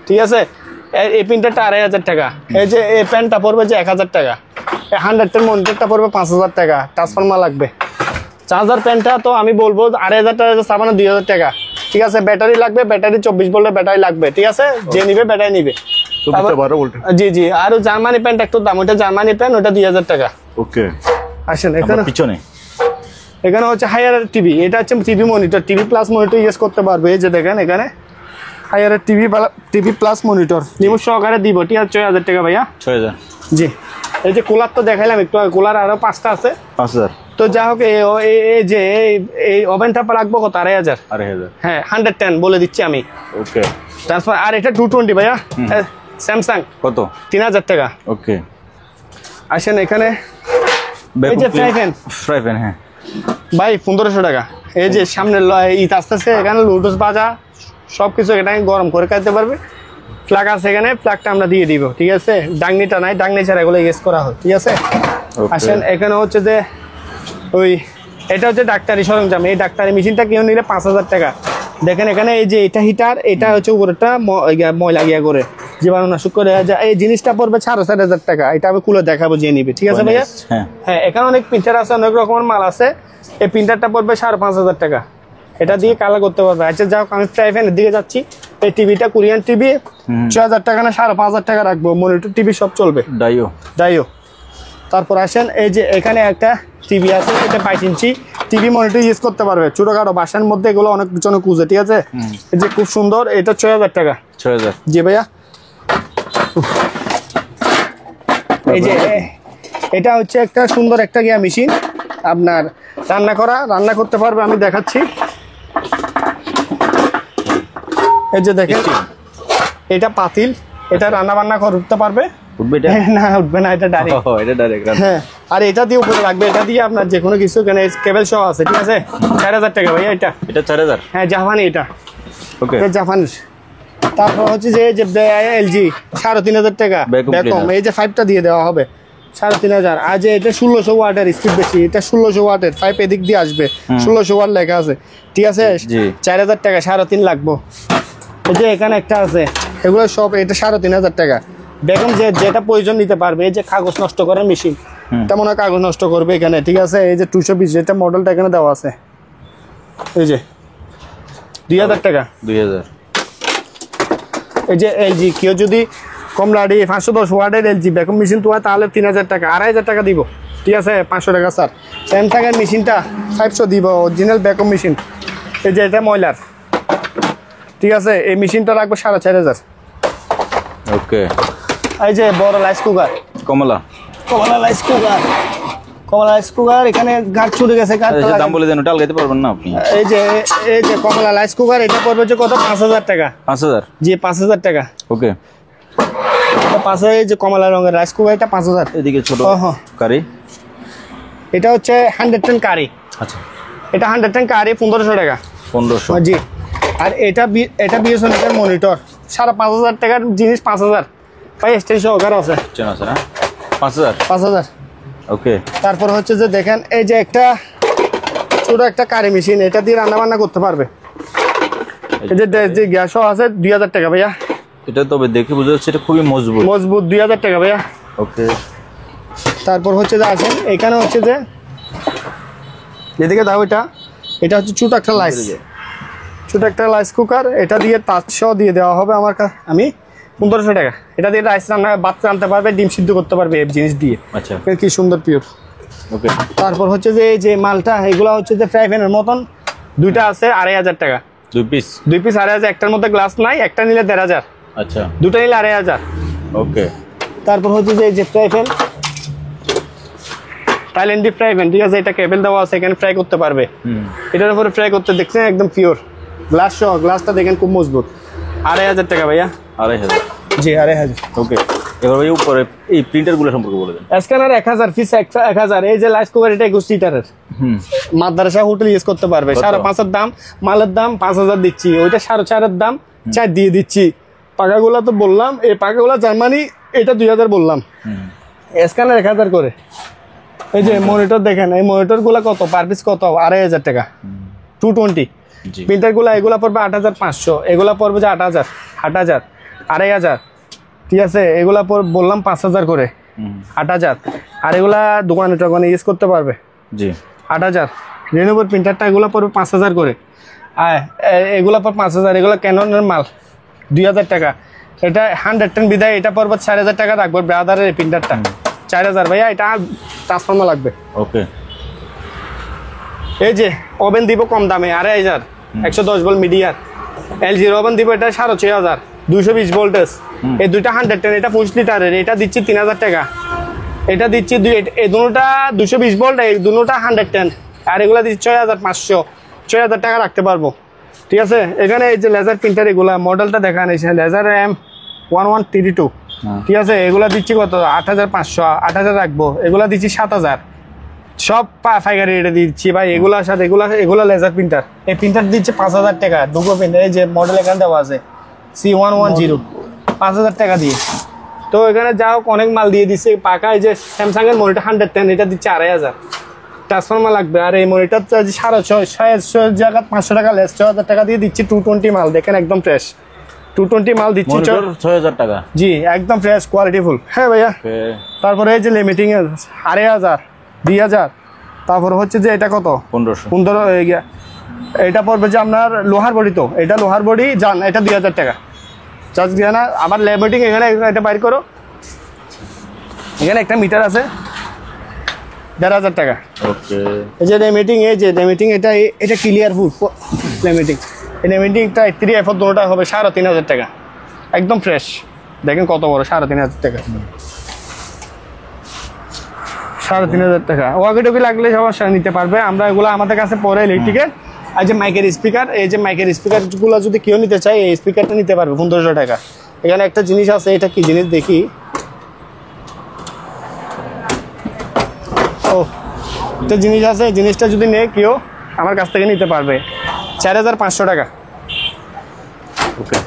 Speaker 1: ঠিক আছে এই প্রিন্টারটা 2500 টাকা এই যে এই প্যান্টটা পড়বে যে 1000 টাকা এই 100 এর মনিটরটা পড়বে 5000 টাকা ট্রান্সফরমার লাগবে চার্জার প্যান্টটা তো আমি বলবো 2500 টাকা সাবানা 2000 টাকা ঠিক আছে ব্যাটারি লাগবে ব্যাটারি 24 ভোল্টের ব্যাটারি লাগবে ঠিক আছে যে নিবে ব্যাটারি নিবে জি জি আর জার্মানি প্যান্ট একটু দাম ওটা জার্মানি প্যান্ট ওটা 2000 টাকা
Speaker 2: ওকে
Speaker 1: আসেন এখানে
Speaker 2: পিছনে
Speaker 1: এখানে হচ্ছে হায়ার টিভি এটা হচ্ছে TV monitor TV plus monitor use করতে পারবে এই যে দেখেন এখানে Haier TV plus monitor remote সহকারে দিব ঠিক আছে 6000 টাকা ভাইয়া
Speaker 2: 6000
Speaker 1: জি এই যে কুলার তো দেখাইলাম একটু কুলার আরো 5টা আছে
Speaker 2: 5000
Speaker 1: তো যা হোক এই যে এই ওভেনটা রাখবো কত 2500 হ্যাঁ 110 বলে দিচ্ছি আমি
Speaker 2: ওকে
Speaker 1: ট্রান্সফার আর এটা 220 ভাইয়া স্যামসাং
Speaker 2: কত
Speaker 1: 3000 টাকা
Speaker 2: ওকে
Speaker 1: আসেন এখানে এই যে ফ্রাই প্যান
Speaker 2: হ্যাঁ
Speaker 1: ভাই 1500 টাকা এই যে সামনে ঈদ আসতেছে এখানে লুডুস বাজা সবকিছু এটাকে গরম করে খাইতে পারবে ফ্ল্যাগ আছে এখানে ফ্ল্যাগটা আমরা দিয়ে দিব ঠিক আছে ডাংনিটা নাই ডাংনি ছাড়া এগুলো ইউজ করা হয় ঠিক আছে আসেন এখানে হচ্ছে যে ওই এটা হচ্ছে ডাক্তারি সরঞ্জাম এই ডাক্তারি মেশিনটা কেউ নিলে 5000 টাকা দেখেন এখানে এই যে এটা হিটার এটা হচ্ছে উপরেটা ময়লা গিয়া করে জীবাণুনাশক করে এই জিনিসটা পড়বে 4500 টাকা এটা আমি খুলে দেখাবো যে নিবে ঠিক আছে ভাইয়া হ্যাঁ এখানে অনেক প্রিন্টার আছে অনেক রকমের মাল আছে এই প্রিন্টারটা পড়বে 5500 টাকা এটা দিয়ে কালার করতে পারবে আচ্ছা যাও আমি ফ্রাই প্যানের দিকে যাচ্ছি এই টিভিটা কোরিয়ান টিভি 6000 টাকা না 5500 টাকা রাখবো মনিটর টিভি সব চলবে ডাইও তারপর আসেন এই যে এখানে একটা টিভি আছে এটা 22 ইঞ্চি টিভি মনিটর ইউজ করতে পারবে ছোটখাটো বাসার মধ্যে এগুলো অনেক জন খুঁজে ঠিক আছে এই যে খুব সুন্দর এটা 6000 টাকা
Speaker 2: 6000
Speaker 1: জি ভাইয়া এই যে এটা হচ্ছে একটা সুন্দর একটা গিয়া মেশিন আপনার রান্না করতে পারবে আমি দেখাচ্ছি এই যে দেখেন এটা পাতিল এটা রান্না বান্না করতে পারবে
Speaker 2: উঠবে এটা
Speaker 1: না উঠবে না এটা ডাইরেক্ট
Speaker 2: হ্যাঁ
Speaker 1: আর এটা দিয়ে উপরে রাখবে এটা দিয়ে আপনার যে কোনো কিছু এখানে কেবল সহ আছে ঠিক আছে 4000 টাকা ভাইয়া এটা
Speaker 2: 4000
Speaker 1: হ্যাঁ জাপানি এটা
Speaker 2: ওকে
Speaker 1: এটা জাপানিজ তারপর হচ্ছে যে এলজি 3500 টাকা বেকম এই যে 5টা দিয়ে দেওয়া হবে 3500 আর যে এটা 1600 ওয়াটের স্পিড বেশি এটা 1600 ওয়াটের 5 এদিক দিয়ে আসবে 1600 ওয়াট লেখা আছে ঠিক আছে 4000 টাকা 3.5 লাগবে এই যে এখানে একটা আছে এগুলো সব এটা 3500 টাকা বেগম যেটা প্রয়োজন নিতে পারবে এই যে কাগজ নষ্ট করার মেশিন তেমন কাগজ নষ্ট করবে এখানে ঠিক আছে এই যে 220 এটা মডেলটা এখানে দেওয়া আছে এই যে 2000 টাকা
Speaker 2: 2000
Speaker 1: এই যে এলজি কেউ যদি কমলাডি 510 ওয়াটের এলজি বেকম মেশিন তো তাহলে 3000 টাকা 2500 টাকা দিব ঠিক আছে 500 টাকা স্যার স্যামসাং এর মেশিনটা 500 দিব অরিজিনাল বেকম মেশিন এই যে এটা ময়লার ঠিক আছে এই মেশিনটা রাখবো 4500
Speaker 2: ওকে
Speaker 1: এই যে বড় রাইস কুকার
Speaker 2: কমলা
Speaker 1: রাইস কুকার এখানে গাছ ছুটে গেছে
Speaker 2: দাম বলে দেন ওটা আলগাইতে পারবেন না আপনি
Speaker 1: এই যে কমলা রাইস কুকার এটা পড়বে যে কত 5000 টাকা
Speaker 2: 5000
Speaker 1: জি 5000 টাকা
Speaker 2: ওকে
Speaker 1: এটা 5000 এই যে কমলা রঙের রাইস কুকার এটা 5000
Speaker 2: এদিকে ছোট কারি
Speaker 1: এটা হচ্ছে 110 কারি
Speaker 2: আচ্ছা
Speaker 1: এটা 110 কারি 1500 টাকা
Speaker 2: 1500
Speaker 1: জি আর এটা বিএসএনএল মনিটর 5500 টাকার জিনিস 5000 ভাই স্টেশন সহকারে আছে
Speaker 2: চেন আছে না 5000
Speaker 1: ওকে তারপর হচ্ছে যে দেখেন এই যে একটা ছোট একটা কারি মেশিন এটা দিয়ে রান্না বান্না করতে পারবে এই যে গ্যাসও আছে 2000 টাকা ভাইয়া
Speaker 2: এটা তবে দেখে বোঝা যাচ্ছে এটা খুবই মজবুত
Speaker 1: 2000 টাকা ভাইয়া
Speaker 2: ওকে
Speaker 1: তারপর হচ্ছে যে আসেন এখানে হচ্ছে যে যেদিকে দাও এটা হচ্ছে ছোট একটা রাইস কুকার এটা দিয়ে তাজসহ দিয়ে দেওয়া হবে আমি 1500 টাকা এটা দিয়ে রাইস রান্না বাচ্চা আনতে পারবে ডিম সিদ্ধ করতে পারবে এই জিনিস দিয়ে
Speaker 2: আচ্ছা
Speaker 1: কি সুন্দর পিওর
Speaker 2: ওকে
Speaker 1: তারপর হচ্ছে যে এই যে মালটা এগুলো হচ্ছে যে ফ্রাই প্যানের মতন দুইটা আছে 2500 টাকা দুই পিস 2500 একটার মধ্যে গ্লাস নাই একটা নিলে 1500
Speaker 2: আচ্ছা
Speaker 1: দুটো নিলে 2500
Speaker 2: ওকে
Speaker 1: তারপর হচ্ছে যে এই যে ফ্রাই প্যান থাইল্যান্ডি ফ্রাই প্যান ঠিক আছে এটা কেবল দেওয়া আছে এখানে ফ্রাই করতে পারবে এটার উপরে ফ্রাই করতে দেখছেন একদম পিওর গ্লাস সহ গ্লাসটা দেখেন খুব মজবুত 2500 টাকা ভাইয়া
Speaker 2: 2500
Speaker 1: জি 2500
Speaker 2: ওকে এবার ভাই উপরে এই প্রিন্টারগুলো সম্পর্কে বলে দেন
Speaker 1: স্ক্যানার 1000 পিস 1000 এই যে রাইস কুকার এটা 21 লিটারের মাদ্রাসা হোটেল ইউজ করতে পারবে 5.5 এর দাম মালের দাম 5000 দিচ্ছি ওইটা 4.5 এর দাম 4 দিয়ে দিচ্ছি পাকাগুলা তো বললাম, এই পাকাগুলা জার্মানি, এটা 2000 বললাম, স্ক্যানার 1000 করে। এই যে মনিটর দেখেন, এই মনিটর গুলা কত পার পিস কত, 2500 টাকা 220। প্রিন্টার গুলা এগুলা পড়বে 8500, এগুলা পড়বে যে 8000, 2500, ঠিক আছে। এগুলা বললাম 5000 করে, 8000। আর এগুলা দোকানে টোকানে ইউজ করতে পারবে,
Speaker 2: জি
Speaker 1: 8000। রেনোভোর প্রিন্টারটা এগুলা পড়বে 5000 করে, আর এগুলা পর 5000। এগুলা ক্যাননের মাল 2000 টাকা। এটা 110 বিদায়, এটা পড়বে 4000 টাকা রাখবো। ব্রাদারের প্রিন্টারটা 4000 ভাইয়া, এটা ট্রান্সফর্মার লাগবে।
Speaker 2: ওকে।
Speaker 1: এই যে ওভেন দিব কম দামে 2500, 110 ভোল্ট মিডিয়ার। এলজির ওভেন দিব, এটা 6500, 220 ভোল্টেজ। এই দুইটা 110, এটা 5 লিটারের, এটা দিচ্ছি 3000 টাকা। এটা দিচ্ছি এই দুটোটা 220 ভোল্ট, এই দুটোটা 110, আর এগুলা দিচ্ছি 6500, 6000 টাকা রাখতে পারবো, ঠিক আছে। এখানে এই যে লেজার প্রিন্টার, এগুলা মডেলটা দেখান, এই লেজার M1132, ঠিক আছে। এগুলা দিচ্ছি কত, 8500, 8000 রাখবো। এগুলা দিচ্ছি 7000, সব পাইকারি রেটে দিচ্ছি ভাই। এগুলার সাথে এগুলা লেজার প্রিন্টার, এই প্রিন্টার দিচ্ছে 5000 টাকা। দুটো প্রিন্টার, এই যে মডেল এখানে দেওয়া আছে C110, 5000 টাকা দিয়ে। তো এখানে যা হোক অনেক মাল দিয়ে দিচ্ছে পাকা। এই যে স্যামসাং এর মনিটর 110, এটা দিচ্ছে 2500, ট্রান্সফর্মার লাগবে। আর এই মনিটর 650 জায়গা 500 টাকা লেস, 6000 টাকা দিয়ে দিচ্ছি। 220 মাল দেখেন, একদম ফ্রেশ 220 মাল দিচ্ছি।
Speaker 2: 6000 টাকা,
Speaker 1: জি একদম ফ্রেশ কোয়ালিটি ফুল। হ্যাঁ ভাইয়া। তারপরে এই যে লিমিটিং এর 2500, 2000। তারপর হচ্ছে যে এটা কত, 1500। এটা পড়বে যে আপনার লোহার বডি, তো এটা লোহার বডি জান, এটা 2000 টাকা চার্জ দিয়ে না। আবার লিমিটিং এখানে এটা বাইর করো, এখানে একটা মিটার আছে 1500 টাকা।
Speaker 2: ওকে।
Speaker 1: এই যে লিমিটিং, এই যে লিমিটিং, এটা ক্লিয়ার ফুল লিমিটিং। এই লিমিটিংটা 3F দুটোটা হবে 3500 টাকা, একদম ফ্রেশ। দেখেন কত বড়, 3500 টাকা, 3500 টাকা। ওয়াকিটকি লাগলে সমস্যা নিতে পারবে, আমরা এগুলো আমাদের কাছে পরে ইলেকট্রিকের। আর যে মাইকের স্পিকার, এই যে মাইকের স্পিকারগুলো যদি কেউ নিতে চায়, এই স্পিকারটা নিতে পারবে 1500 টাকা। এখানে একটা জিনিস আছে, এটা কি জিনিস দেখি, ও একটা জিনিস আছে, এই জিনিসটা যদি নেয় কেউ আমার কাছ থেকে নিতে পারবে 4500 টাকা।
Speaker 2: ওকে।